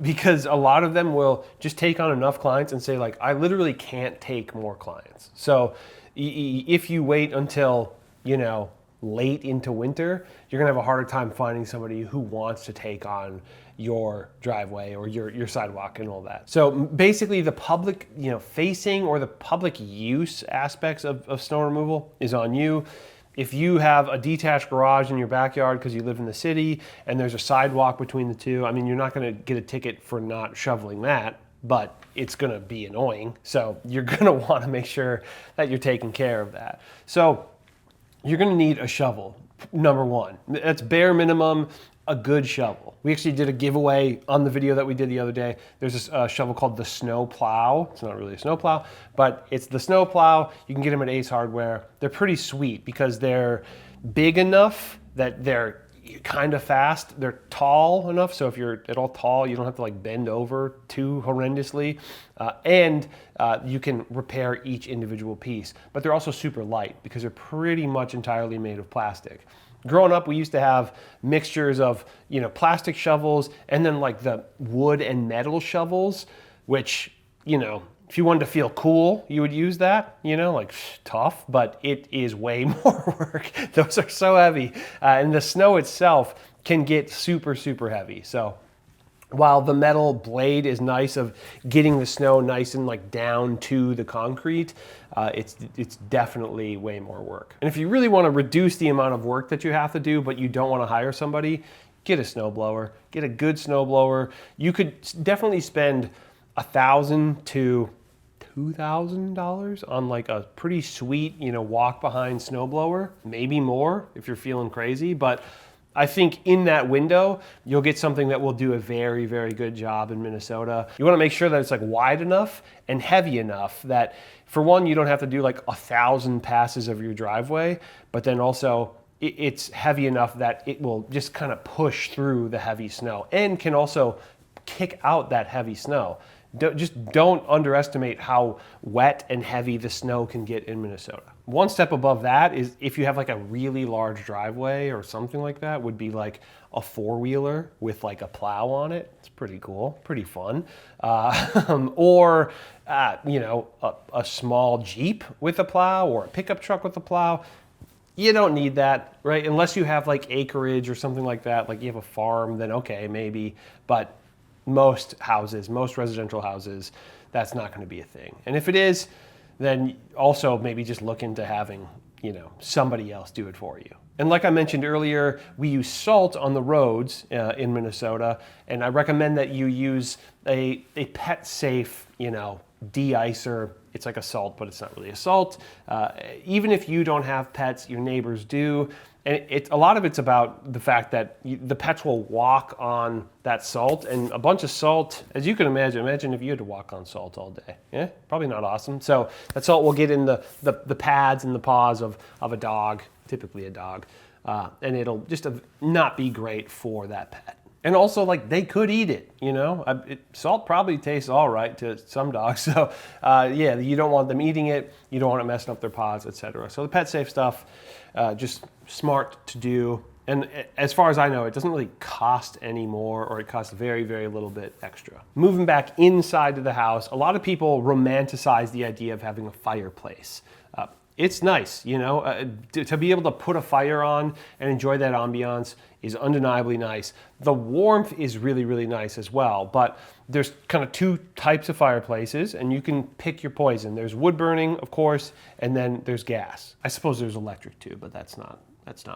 Because a lot of them will just take on enough clients and say like, I literally can't take more clients. So if you wait until, you know, late into winter, you're gonna have a harder time finding somebody who wants to take on your driveway or your sidewalk and all that. So basically the public, you know, facing or the public use aspects of snow removal is on you. If you have a detached garage in your backyard because you live in the city and there's a sidewalk between the two, I mean, you're not gonna get a ticket for not shoveling that, but it's gonna be annoying. So you're gonna wanna make sure that you're taking care of that. So you're gonna need a shovel, number one. That's bare minimum, a good shovel. We actually did a giveaway on the video that we did the other day. There's a shovel called the Snow Plow. It's not really a snow plow, but it's the Snow Plow. You can get them at Ace Hardware. They're pretty sweet because they're big enough that they're kind of fast. They're tall enough, so if you're at all tall, you don't have to like bend over too horrendously. And you can repair each individual piece. But they're also super light because they're pretty much entirely made of plastic. Growing up, we used to have mixtures of, you know, plastic shovels and then like the wood and metal shovels, which, you know, if you wanted to feel cool, you would use that, you know, like tough, but it is way more work. Those are so heavy. And the snow itself can get super, super heavy. So while the metal blade is nice of getting the snow nice and like down to the concrete, it's definitely way more work. And if you really want to reduce the amount of work that you have to do, but you don't want to hire somebody, get a snowblower, get a good snowblower. You could definitely spend $1,000 to $2,000 on like a pretty sweet, you know, walk behind snowblower, maybe more if you're feeling crazy, but I think in that window, you'll get something that will do a very, very good job in Minnesota. You wanna make sure that it's like wide enough and heavy enough that for one, you don't have to do like 1,000 passes of your driveway, but then also it's heavy enough that it will just kind of push through the heavy snow and can also kick out that heavy snow. Just don't underestimate how wet and heavy the snow can get in Minnesota. One step above that is if you have like a really large driveway or something like that, would be like a four-wheeler with like a plow on it. It's pretty cool, pretty fun. Or you know, a small Jeep with a plow or a pickup truck with a plow. You don't need that, right? Unless you have like acreage or something like that, like you have a farm, then okay, maybe. But most houses, most residential houses, that's not going to be a thing. And if it is, then also maybe just look into having, you know, somebody else do it for you. And like I mentioned earlier, we use salt on the roads in Minnesota, and I recommend that you use a pet safe, you know, de-icer. It's like a salt, but it's not really a salt. Even if you don't have pets, your neighbors do. And a lot of it's about the fact that the pets will walk on that salt, and a bunch of salt, as you can imagine if you had to walk on salt all day. Yeah, probably not awesome. So that salt will get in the pads and the paws of a dog, typically a dog, and it'll just not be great for that pet. And also, like, they could eat it, you know? Salt probably tastes all right to some dogs. So, yeah, you don't want them eating it. You don't want it messing up their paws, etc. So the pet safe stuff, just smart to do. And as far as I know, it doesn't really cost any more, or it costs very, very little bit extra. Moving back inside to the house, a lot of people romanticize the idea of having a fireplace. It's nice, you know, to be able to put a fire on and enjoy that ambiance is undeniably nice. The warmth is really, really nice as well, but there's kind of two types of fireplaces, and you can pick your poison. There's wood burning, of course, and then there's gas. I suppose there's electric too, but that's not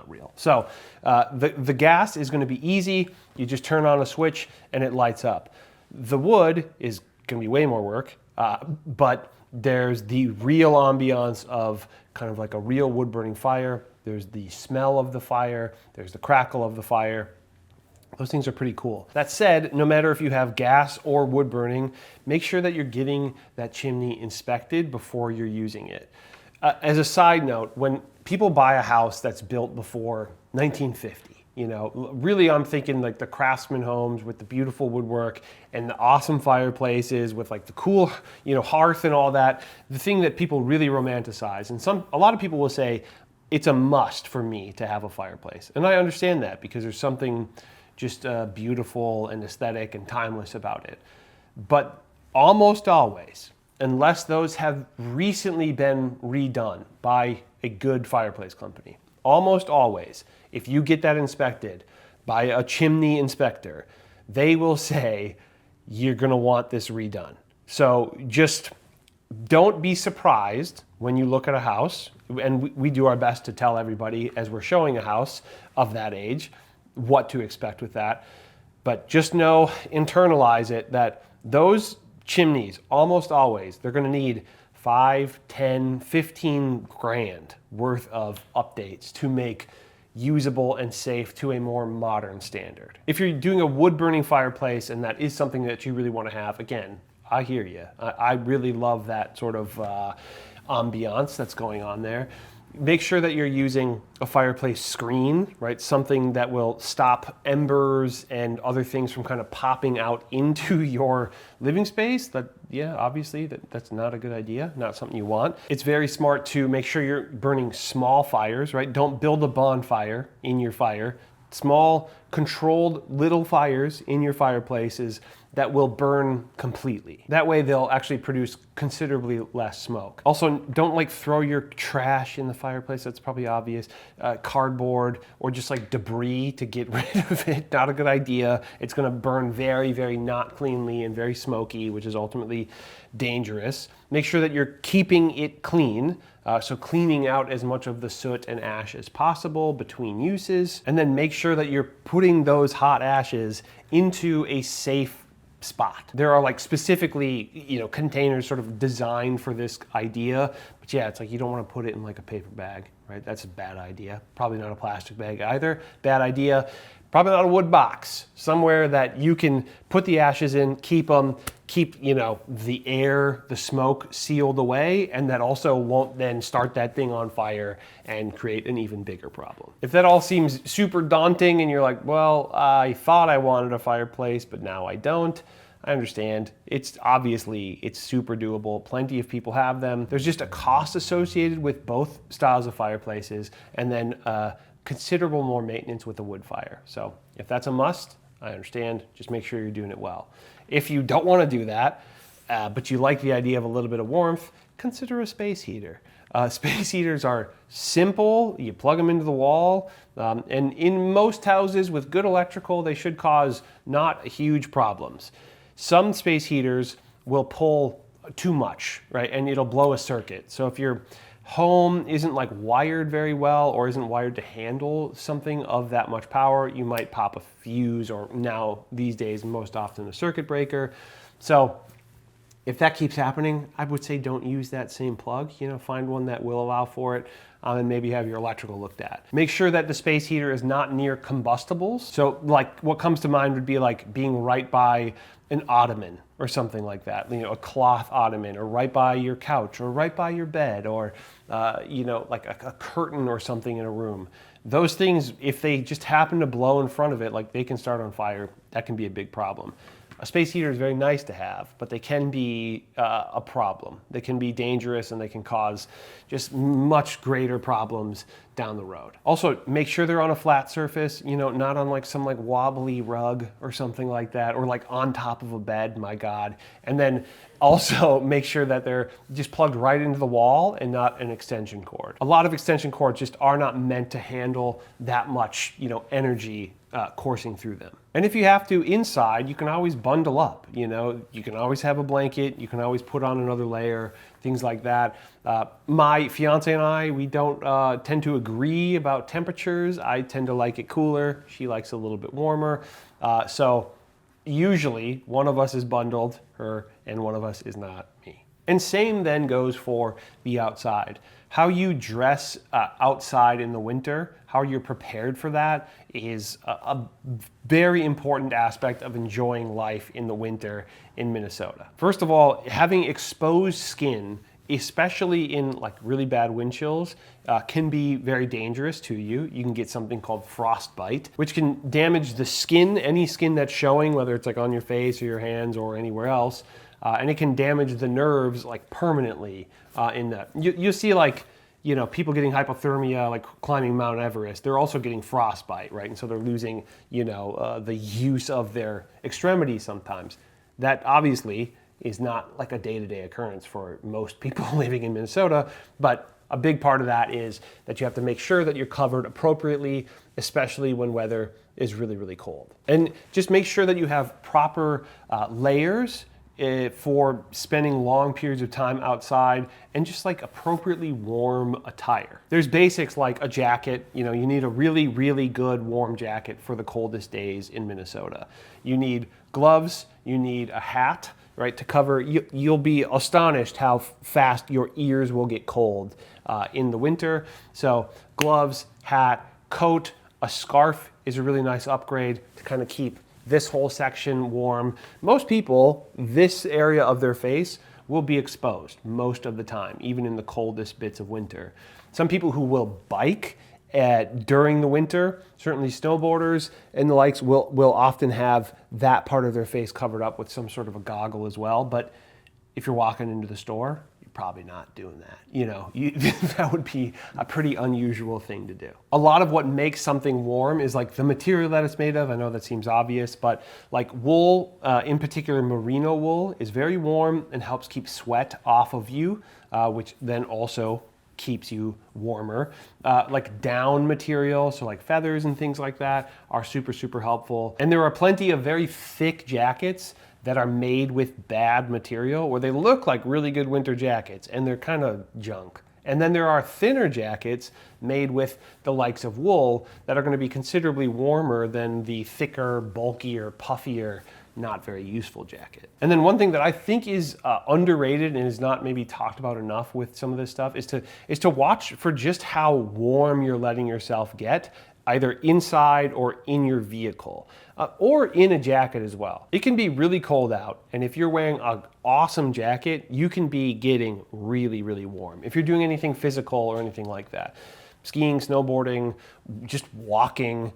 real. So the gas is going to be easy. You just turn on a switch and it lights up. The wood is going to be way more work, but there's the real ambiance of kind of like a real wood burning fire. there's the smell of the fire, there's the crackle of the fire. Those things are pretty cool. That said, no matter if you have gas or wood burning, make sure that you're getting that chimney inspected before you're using it. As a side note, when people buy a house that's built before 1950, really I'm thinking like the craftsman homes with the beautiful woodwork and the awesome fireplaces with like the cool, hearth and all that, the thing that people really romanticize. And a lot of people will say, it's a must for me to have a fireplace. And I understand that because there's something just beautiful and aesthetic and timeless about it. But almost always, unless those have recently been redone by a good fireplace company, almost always, if you get that inspected by a chimney inspector, they will say, you're gonna want this redone. So just don't be surprised when you look at a house, and we do our best to tell everybody as we're showing a house of that age, what to expect with that. But just know, internalize it, that those chimneys, almost always, they're gonna need 5, 10, 15 grand worth of updates to make usable and safe to a more modern standard. If you're doing a wood burning fireplace and that is something that you really want to have, again, I hear you. I really love that sort of ambiance that's going on there. Make sure that you're using a fireplace screen, right? Something that will stop embers and other things from kind of popping out into your living space. Obviously that's not a good idea, not something you want. It's very smart to make sure you're burning small fires, right? Don't build a bonfire in your fire. Small, controlled little fires in your fireplaces that will burn completely. That way they'll actually produce considerably less smoke. Also, don't throw your trash in the fireplace. That's probably obvious. Cardboard or just debris to get rid of it. Not a good idea. It's gonna burn very, very not cleanly and very smoky, which is ultimately dangerous. Make sure that you're keeping it clean. So cleaning out as much of the soot and ash as possible between uses. And then make sure that you're putting those hot ashes into a safe spot. There are specifically, containers sort of designed for this idea, but yeah, it's you don't want to put it in a paper bag, right? That's a bad idea. Probably not a plastic bag either. Bad idea. Probably not a wood box. Somewhere that you can put the ashes in, keep them, keep the air, the smoke sealed away, and that also won't then start that thing on fire and create an even bigger problem. If that all seems super daunting and you're like, well, I thought I wanted a fireplace, but now I don't, I understand. It's super doable. Plenty of people have them. There's just a cost associated with both styles of fireplaces, and then considerable more maintenance with a wood fire. So if that's a must, I understand. Just make sure you're doing it well. If you don't want to do that, but you like the idea of a little bit of warmth, consider a space heater. Space heaters are simple. You plug them into the wall. And in most houses with good electrical, they should cause not huge problems. Some space heaters will pull too much, right? And it'll blow a circuit. So if your home isn't wired very well or isn't wired to handle something of that much power, you might pop a fuse, or now these days most often a circuit breaker. So if that keeps happening, I would say don't use that same plug. Find one that will allow for it, and maybe have your electrical looked at. Make sure that the space heater is not near combustibles. So what comes to mind would be being right by an ottoman or something like that, a cloth ottoman, or right by your couch, or right by your bed, or a curtain or something in a room. Those things, if they just happen to blow in front of it, they can start on fire. That can be a big problem. A space heater is very nice to have, but they can be a problem. They can be dangerous, and they can cause just much greater problems down the road. Also, make sure they're on a flat surface, not on some wobbly rug or something like that, or on top of a bed, my God. And then also make sure that they're just plugged right into the wall and not an extension cord. A lot of extension cords just are not meant to handle that much, energy coursing through them. And if you have to inside, you can always bundle up. You can always have a blanket, you can always put on another layer, things like that. My fiance and I, we don't tend to agree about temperatures. I tend to like it cooler. She likes a little bit warmer. So usually one of us is bundled, her, and one of us is not, me. And same then goes for the outside. How you dress outside in the winter, how you're prepared for that is a very important aspect of enjoying life in the winter in Minnesota. First of all, having exposed skin, especially in like really bad wind chills, can be very dangerous to you. You can get something called frostbite, which can damage the skin, any skin that's showing, whether it's like on your face or your hands or anywhere else. And it can damage the nerves like permanently in that. You'll see like, you know, people getting hypothermia, like climbing Mount Everest, they're also getting frostbite, right? And so they're losing, you know, the use of their extremities sometimes. That obviously is not like a day-to-day occurrence for most people living in Minnesota, but a big part of that is that you have to make sure that you're covered appropriately, especially when weather is really, really cold. And just make sure that you have proper layers for spending long periods of time outside, and just like appropriately warm attire. There's basics like a jacket. You know, you need a really, really good warm jacket for the coldest days in Minnesota. You need gloves, you need a hat, right, to cover. You'll be astonished how fast your ears will get cold in the winter. So gloves, hat, coat, a scarf is a really nice upgrade to kind of keep this whole section warm. Most people, this area of their face will be exposed most of the time, even in the coldest bits of winter. Some people who will bike during the winter, certainly snowboarders and the likes, will often have that part of their face covered up with some sort of a goggle as well. But if you're walking into the store, you're probably not doing that. You know, that would be a pretty unusual thing to do. A lot of what makes something warm is like the material that it's made of. I know that seems obvious, but like wool, in particular merino wool, is very warm and helps keep sweat off of you, which then also keeps you warmer. Like down material, so like feathers and things like that, are super, super helpful. And there are plenty of very thick jackets that are made with bad material where they look like really good winter jackets and they're kind of junk. And then there are thinner jackets made with the likes of wool that are going to be considerably warmer than the thicker, bulkier, puffier, not very useful jacket. And then one thing that I think is underrated and is not maybe talked about enough with some of this stuff is to watch for just how warm you're letting yourself get, either inside or in your vehicle, or in a jacket as well. It can be really cold out, and if you're wearing an awesome jacket, you can be getting really, really warm. If you're doing anything physical or anything like that, skiing, snowboarding, just walking,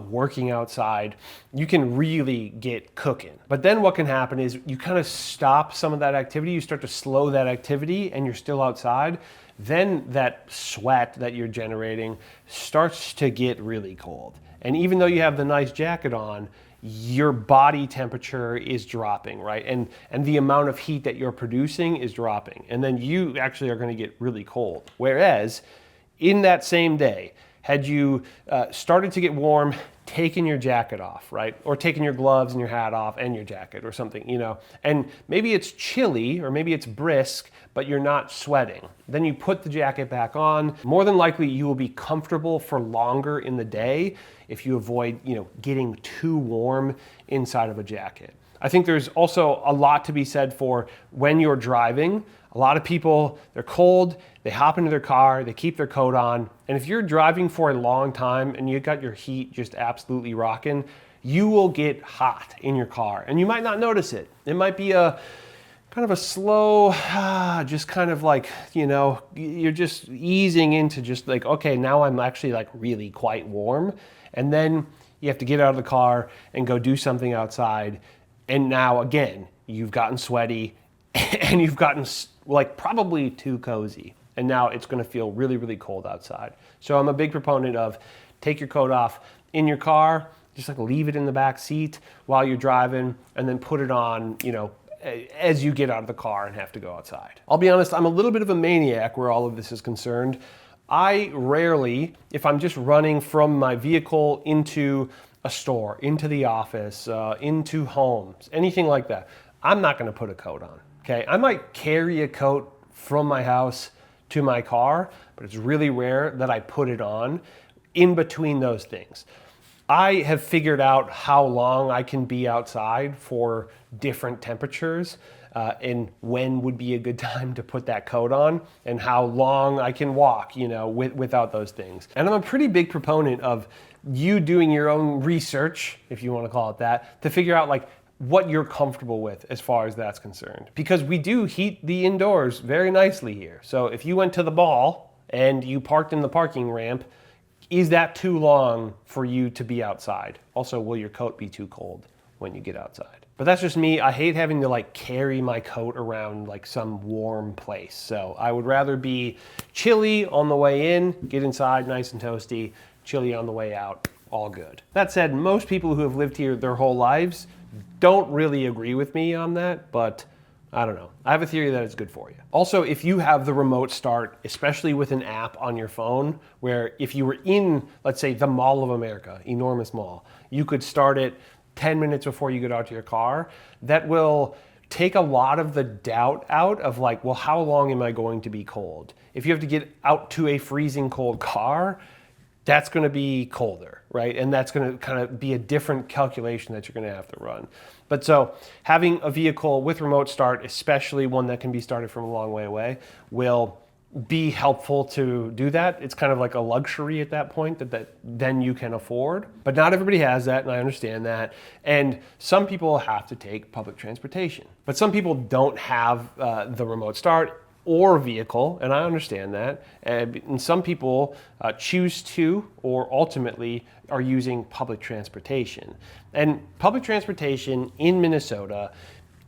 working outside, you can really get cooking. But then what can happen is you kind of stop some of that activity, you start to slow that activity, and you're still outside. Then that sweat that you're generating starts to get really cold. And even though you have the nice jacket on, your body temperature is dropping, right? And the amount of heat that you're producing is dropping. And then you actually are going to get really cold. Whereas in that same day, had you started to get warm, taken your jacket off, right? Or taken your gloves and your hat off and your jacket or something, you know, and maybe it's chilly or maybe it's brisk, but you're not sweating. Then you put the jacket back on. More than likely, you will be comfortable for longer in the day if you avoid, you know, getting too warm inside of a jacket. I think there's also a lot to be said for when you're driving. A lot of people, they're cold, they hop into their car, they keep their coat on, and if you're driving for a long time and you got your heat just absolutely rocking, you will get hot in your car, and you might not notice it. It might be a kind of a slow, just kind of like, you know, you're just easing into just like, okay, now I'm actually like really quite warm, and then you have to get out of the car and go do something outside, and now again, you've gotten sweaty, and you've gotten like probably too cozy. And now it's going to feel really, really cold outside. So I'm a big proponent of take your coat off in your car, just like leave it in the back seat while you're driving, and then put it on, you know, as you get out of the car and have to go outside. I'll be honest, I'm a little bit of a maniac where all of this is concerned. I rarely, if I'm just running from my vehicle into a store, into the office, into homes, anything like that, I'm not going to put a coat on. Okay, I might carry a coat from my house to my car, but it's really rare that I put it on in between those things. I have figured out how long I can be outside for different temperatures, and when would be a good time to put that coat on, and how long I can walk, without those things. And I'm a pretty big proponent of you doing your own research, if you want to call it that, to figure out like what you're comfortable with as far as that's concerned. Because we do heat the indoors very nicely here. So if you went to the mall and you parked in the parking ramp, is that too long for you to be outside? Also, will your coat be too cold when you get outside? But that's just me. I hate having to like carry my coat around like some warm place. So I would rather be chilly on the way in, get inside nice and toasty, chilly on the way out, all good. That said, most people who have lived here their whole lives don't really agree with me on that, but I don't know. I have a theory that it's good for you. Also, if you have the remote start, especially with an app on your phone, where if you were in, let's say, the Mall of America, enormous mall, you could start it 10 minutes before you get out to your car, that will take a lot of the doubt out of like, well, how long am I going to be cold? If you have to get out to a freezing cold car, that's going to be colder, right? And that's going to kind of be a different calculation that you're going to have to run. But so having a vehicle with remote start, especially one that can be started from a long way away, will be helpful to do that. It's kind of like a luxury at that point that then you can afford. But not everybody has that, and I understand that. And some people have to take public transportation. But some people don't have the remote start or vehicle, and I understand that. And some people choose to, or ultimately are using public transportation. And public transportation in Minnesota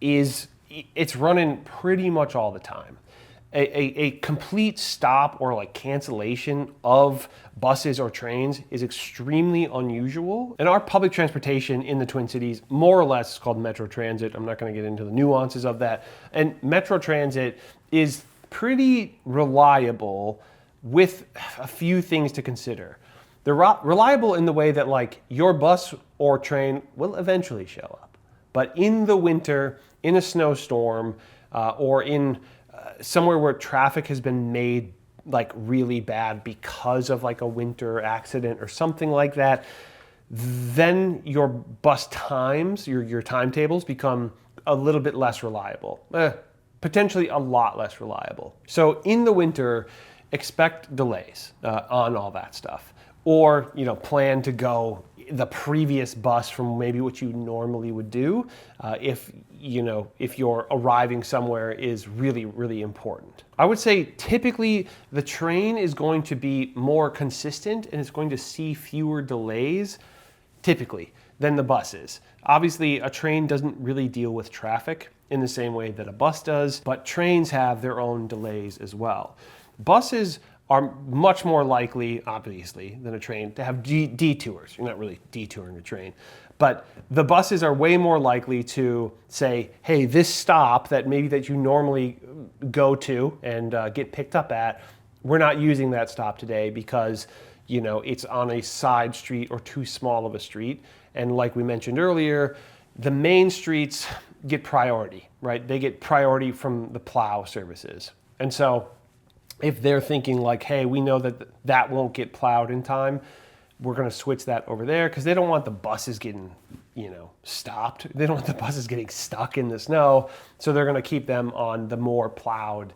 it's running pretty much all the time. A complete stop or like cancellation of buses or trains is extremely unusual. And our public transportation in the Twin Cities, more or less, is called Metro Transit. I'm not going to get into the nuances of that. And Metro Transit is pretty reliable with a few things to consider. They're reliable in the way that like your bus or train will eventually show up. But in the winter, in a snowstorm, or in somewhere where traffic has been made like really bad because of like a winter accident or something like that, then your bus times, your timetables become a little bit less reliable. Potentially a lot less reliable. So in the winter, expect delays on all that stuff. Or, plan to go the previous bus from maybe what you normally would do if you're arriving somewhere is really, really important. I would say typically the train is going to be more consistent and it's going to see fewer delays typically than the buses. Obviously, a train doesn't really deal with traffic in the same way that a bus does, but trains have their own delays as well. Buses are much more likely, obviously, than a train to have detours. You're not really detouring a train. But the buses are way more likely to say, hey, this stop that you normally go to and get picked up at, we're not using that stop today because it's on a side street or too small of a street. And like we mentioned earlier, the main streets get priority, right? They get priority from the plow services. And so if they're thinking like, hey, we know that won't get plowed in time, we're going to switch that over there because they don't want the buses getting, stopped. They don't want the buses getting stuck in the snow. So they're going to keep them on the more plowed,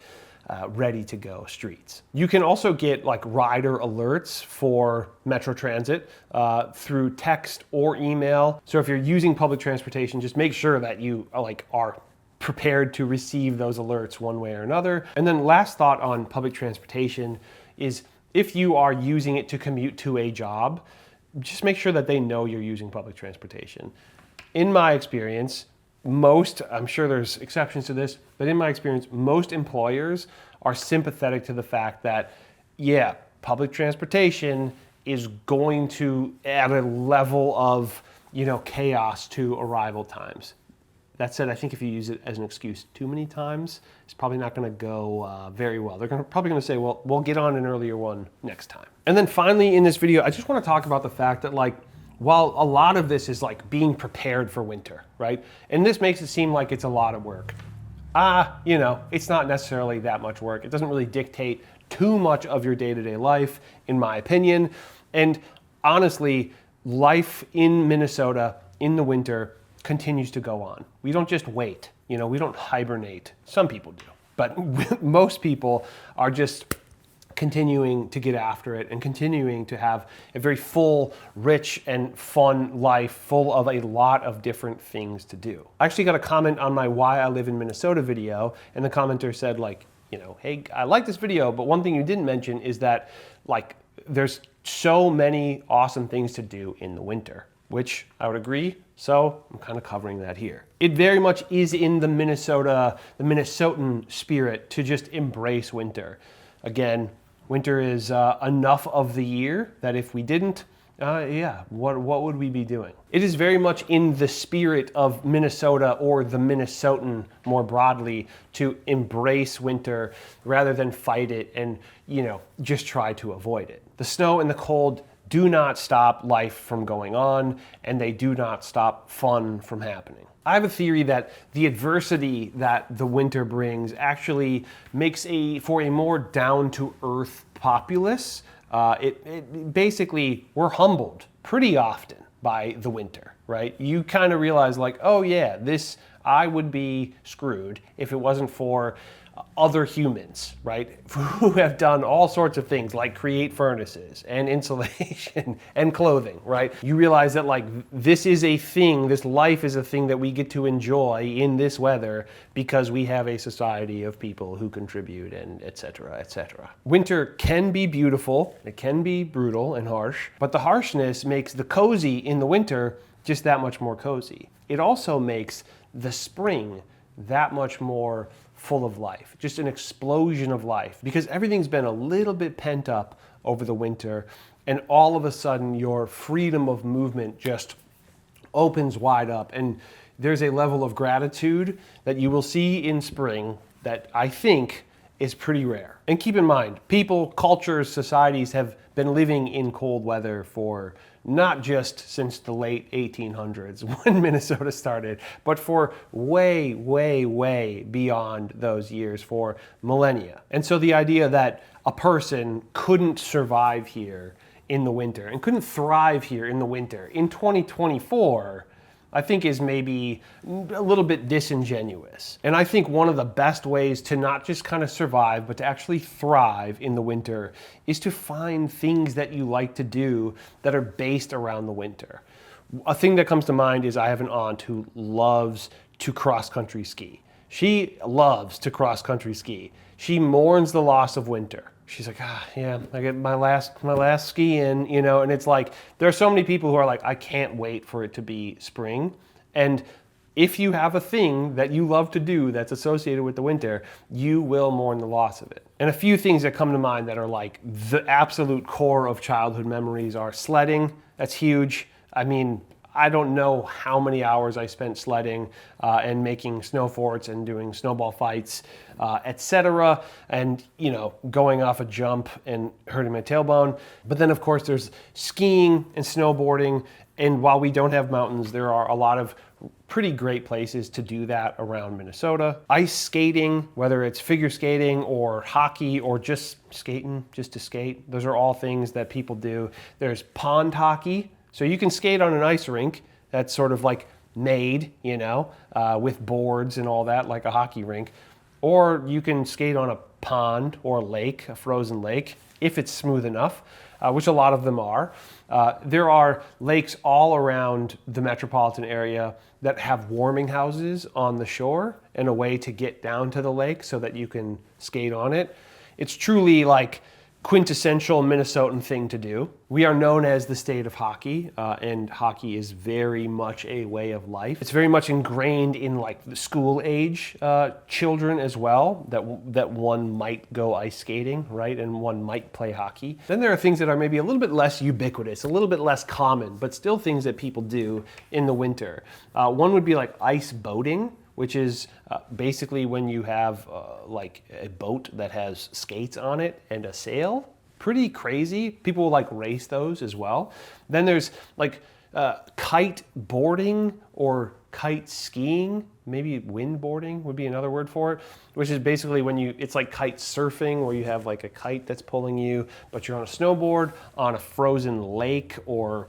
ready to go streets. You can also get like rider alerts for Metro Transit through text or email. So if you're using public transportation, just make sure that you are prepared to receive those alerts one way or another. And then last thought on public transportation is if you are using it to commute to a job, just make sure that they know you're using public transportation. In my experience, I'm sure there's exceptions to this, but in my experience, most employers are sympathetic to the fact that, yeah, public transportation is going to add a level of, chaos to arrival times. That said, I think if you use it as an excuse too many times, it's probably not going to go very well. They're probably going to say, well, we'll get on an earlier one next time. And then finally in this video, I just want to talk about the fact that while a lot of this is being prepared for winter, right? And this makes it seem like it's a lot of work. It's not necessarily that much work. It doesn't really dictate too much of your day-to-day life, in my opinion. And honestly, life in Minnesota in the winter continues to go on. We don't just wait, you know, we don't hibernate. Some people do, but most people are just continuing to get after it and continuing to have a very full, rich, and fun life full of a lot of different things to do. I actually got a comment on my Why I Live in Minnesota video, and the commenter said, like, you know, hey, I like this video, but one thing you didn't mention is that, like, there's so many awesome things to do in the winter, which I would agree, so I'm kind of covering that here. It very much is in the Minnesotan spirit to just embrace winter. Again, winter is enough of the year that if we didn't, what would we be doing? It is very much in the spirit of Minnesota, or the Minnesotan more broadly, to embrace winter rather than fight it and, you know, just try to avoid it. The snow and the cold do not stop life from going on, and they do not stop fun from happening. I have a theory that the adversity that the winter brings actually makes for a more down-to-earth populace. Basically, we're humbled pretty often by the winter, right? You kind of realize, like, oh yeah, I would be screwed if it wasn't for other humans, right, who have done all sorts of things like create furnaces and insulation and clothing, right? You realize that, like, this is a thing, this life is a thing that we get to enjoy in this weather because we have a society of people who contribute, and et cetera, et cetera. Winter can be beautiful, it can be brutal and harsh, but the harshness makes the cozy in the winter just that much more cozy. It also makes the spring that much more full of life, just an explosion of life, because everything's been a little bit pent up over the winter, and all of a sudden your freedom of movement just opens wide up, and there's a level of gratitude that you will see in spring that I think is pretty rare. And keep in mind, people, cultures, societies have been living in cold weather for not just since the late 1800s when Minnesota started, but for way, way, way beyond those years, for millennia. And so the idea that a person couldn't survive here in the winter and couldn't thrive here in the winter in 2024, I think is maybe a little bit disingenuous. And I think one of the best ways to not just kind of survive, but to actually thrive in the winter is to find things that you like to do that are based around the winter. A thing that comes to mind is I have an aunt who loves to cross-country ski. She loves to cross-country ski. She mourns the loss of winter. She's like, yeah, I get my last ski in, you know, and it's like, there are so many people who are like, I can't wait for it to be spring. And if you have a thing that you love to do that's associated with the winter, you will mourn the loss of it. And a few things that come to mind that are like the absolute core of childhood memories are sledding. That's huge. I mean, I don't know how many hours I spent sledding and making snow forts and doing snowball fights, etc. And, you know, going off a jump and hurting my tailbone. But then, of course, there's skiing and snowboarding. And while we don't have mountains, there are a lot of pretty great places to do that around Minnesota. Ice skating, whether it's figure skating or hockey or just skating, just to skate. Those are all things that people do. There's pond hockey. So you can skate on an ice rink that's sort of like made, you know, with boards and all that, like a hockey rink. Or you can skate on a pond or a lake, a frozen lake, if it's smooth enough, which a lot of them are. There are lakes all around the metropolitan area that have warming houses on the shore and a way to get down to the lake so that you can skate on it. It's truly like quintessential Minnesotan thing to do. We are known as the state of hockey, and hockey is very much a way of life. It's very much ingrained in like the school age children as well, that one might go ice skating, right? And one might play hockey. Then there are things that are maybe a little bit less ubiquitous, a little bit less common, but still things that people do in the winter. One would be like ice boating, which is basically when you have like a boat that has skates on it and a sail. Pretty crazy. People will like race those as well. Then there's like kite boarding or kite skiing. Maybe wind boarding would be another word for it, which is basically when it's like kite surfing, where you have like a kite that's pulling you, but you're on a snowboard on a frozen lake or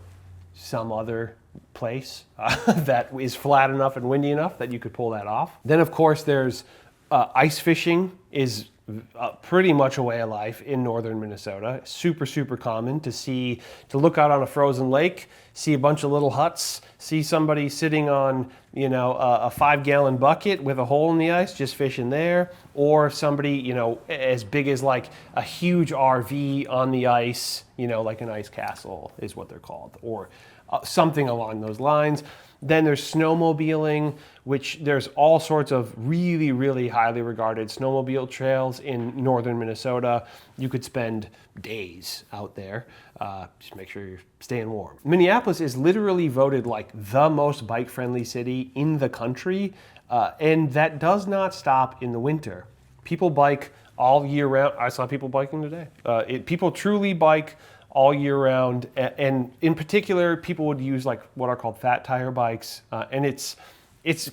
some other place that is flat enough and windy enough that you could pull that off. Then of course there's ice fishing is pretty much a way of life in northern Minnesota. Super, super common to look out on a frozen lake, see a bunch of little huts, see somebody sitting on, you know, a 5-gallon bucket with a hole in the ice, just fishing there, or somebody, you know, as big as like a huge RV on the ice, you know, like an ice castle is what they're called, or something along those lines. Then there's snowmobiling, which there's all sorts of really, really highly regarded snowmobile trails in northern Minnesota. You could spend days out there. Just make sure you're staying warm. Minneapolis is literally voted like the most bike-friendly city in the country, and that does not stop in the winter. People bike all year round. I saw people biking today. People truly bike all year round, and in particular, people would use like what are called fat tire bikes, and it's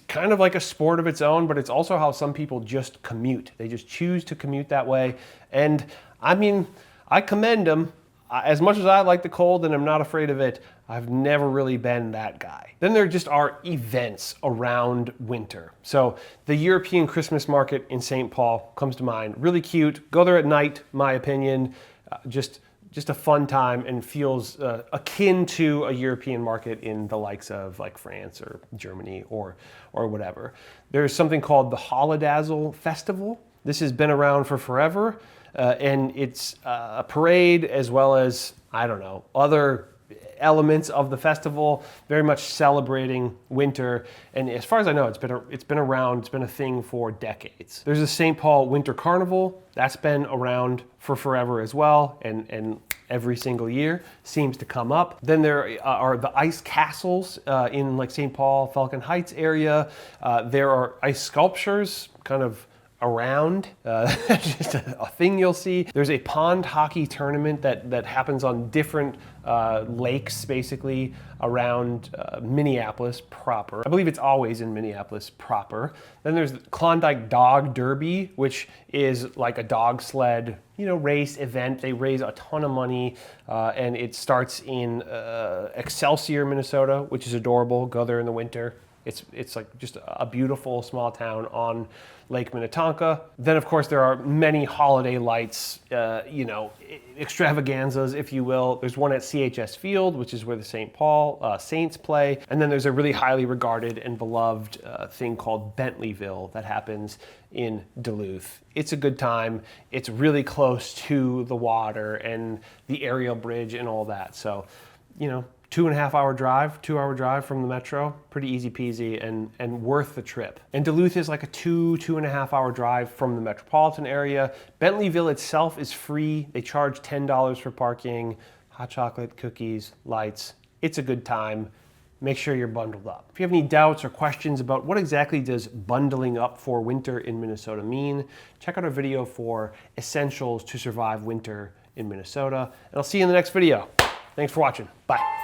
kind of like a sport of its own, but it's also how some people just commute. They just choose to commute that way, and I mean, I commend them. As much as I like the cold and I'm not afraid of it, I've never really been that guy. Then there just are events around winter. So the European Christmas market in St. Paul comes to mind. Really cute. Go there at night, my opinion. Just a fun time, and feels akin to a European market in the likes of like France or Germany or whatever. There's something called the Holidazzle Festival. This has been around for forever, and it's a parade as well as, I don't know, other elements of the festival, very much celebrating winter. And as far as I know, it's been around, it's been a thing for decades. There's a St. Paul Winter Carnival that's been around for forever as well, and every single year seems to come up. Then there are the ice castles in like St. Paul, Falcon Heights area. There are ice sculptures kind of around, just a thing you'll see. There's a pond hockey tournament that happens on different lakes, basically, around Minneapolis proper. I believe it's always in Minneapolis proper. Then there's the Klondike Dog Derby, which is like a dog sled, you know, race event. They raise a ton of money, and it starts in Excelsior, Minnesota, which is adorable. Go there in the winter. It's like just a beautiful small town on Lake Minnetonka. Then of course there are many holiday lights, you know, extravaganzas, if you will. There's one at CHS Field, which is where the St. Paul Saints play. And then there's a really highly regarded and beloved thing called Bentleyville that happens in Duluth. It's a good time. It's really close to the water and the aerial bridge and all that. So, you know, 2.5-hour drive, 2-hour drive from the metro, pretty easy peasy and worth the trip. And Duluth is like a 2.5-hour drive from the metropolitan area. Bentleyville itself is free. They charge $10 for parking, hot chocolate, cookies, lights. It's a good time. Make sure you're bundled up. If you have any doubts or questions about what exactly does bundling up for winter in Minnesota mean, check out our video for essentials to survive winter in Minnesota. And I'll see you in the next video. Thanks for watching. Bye.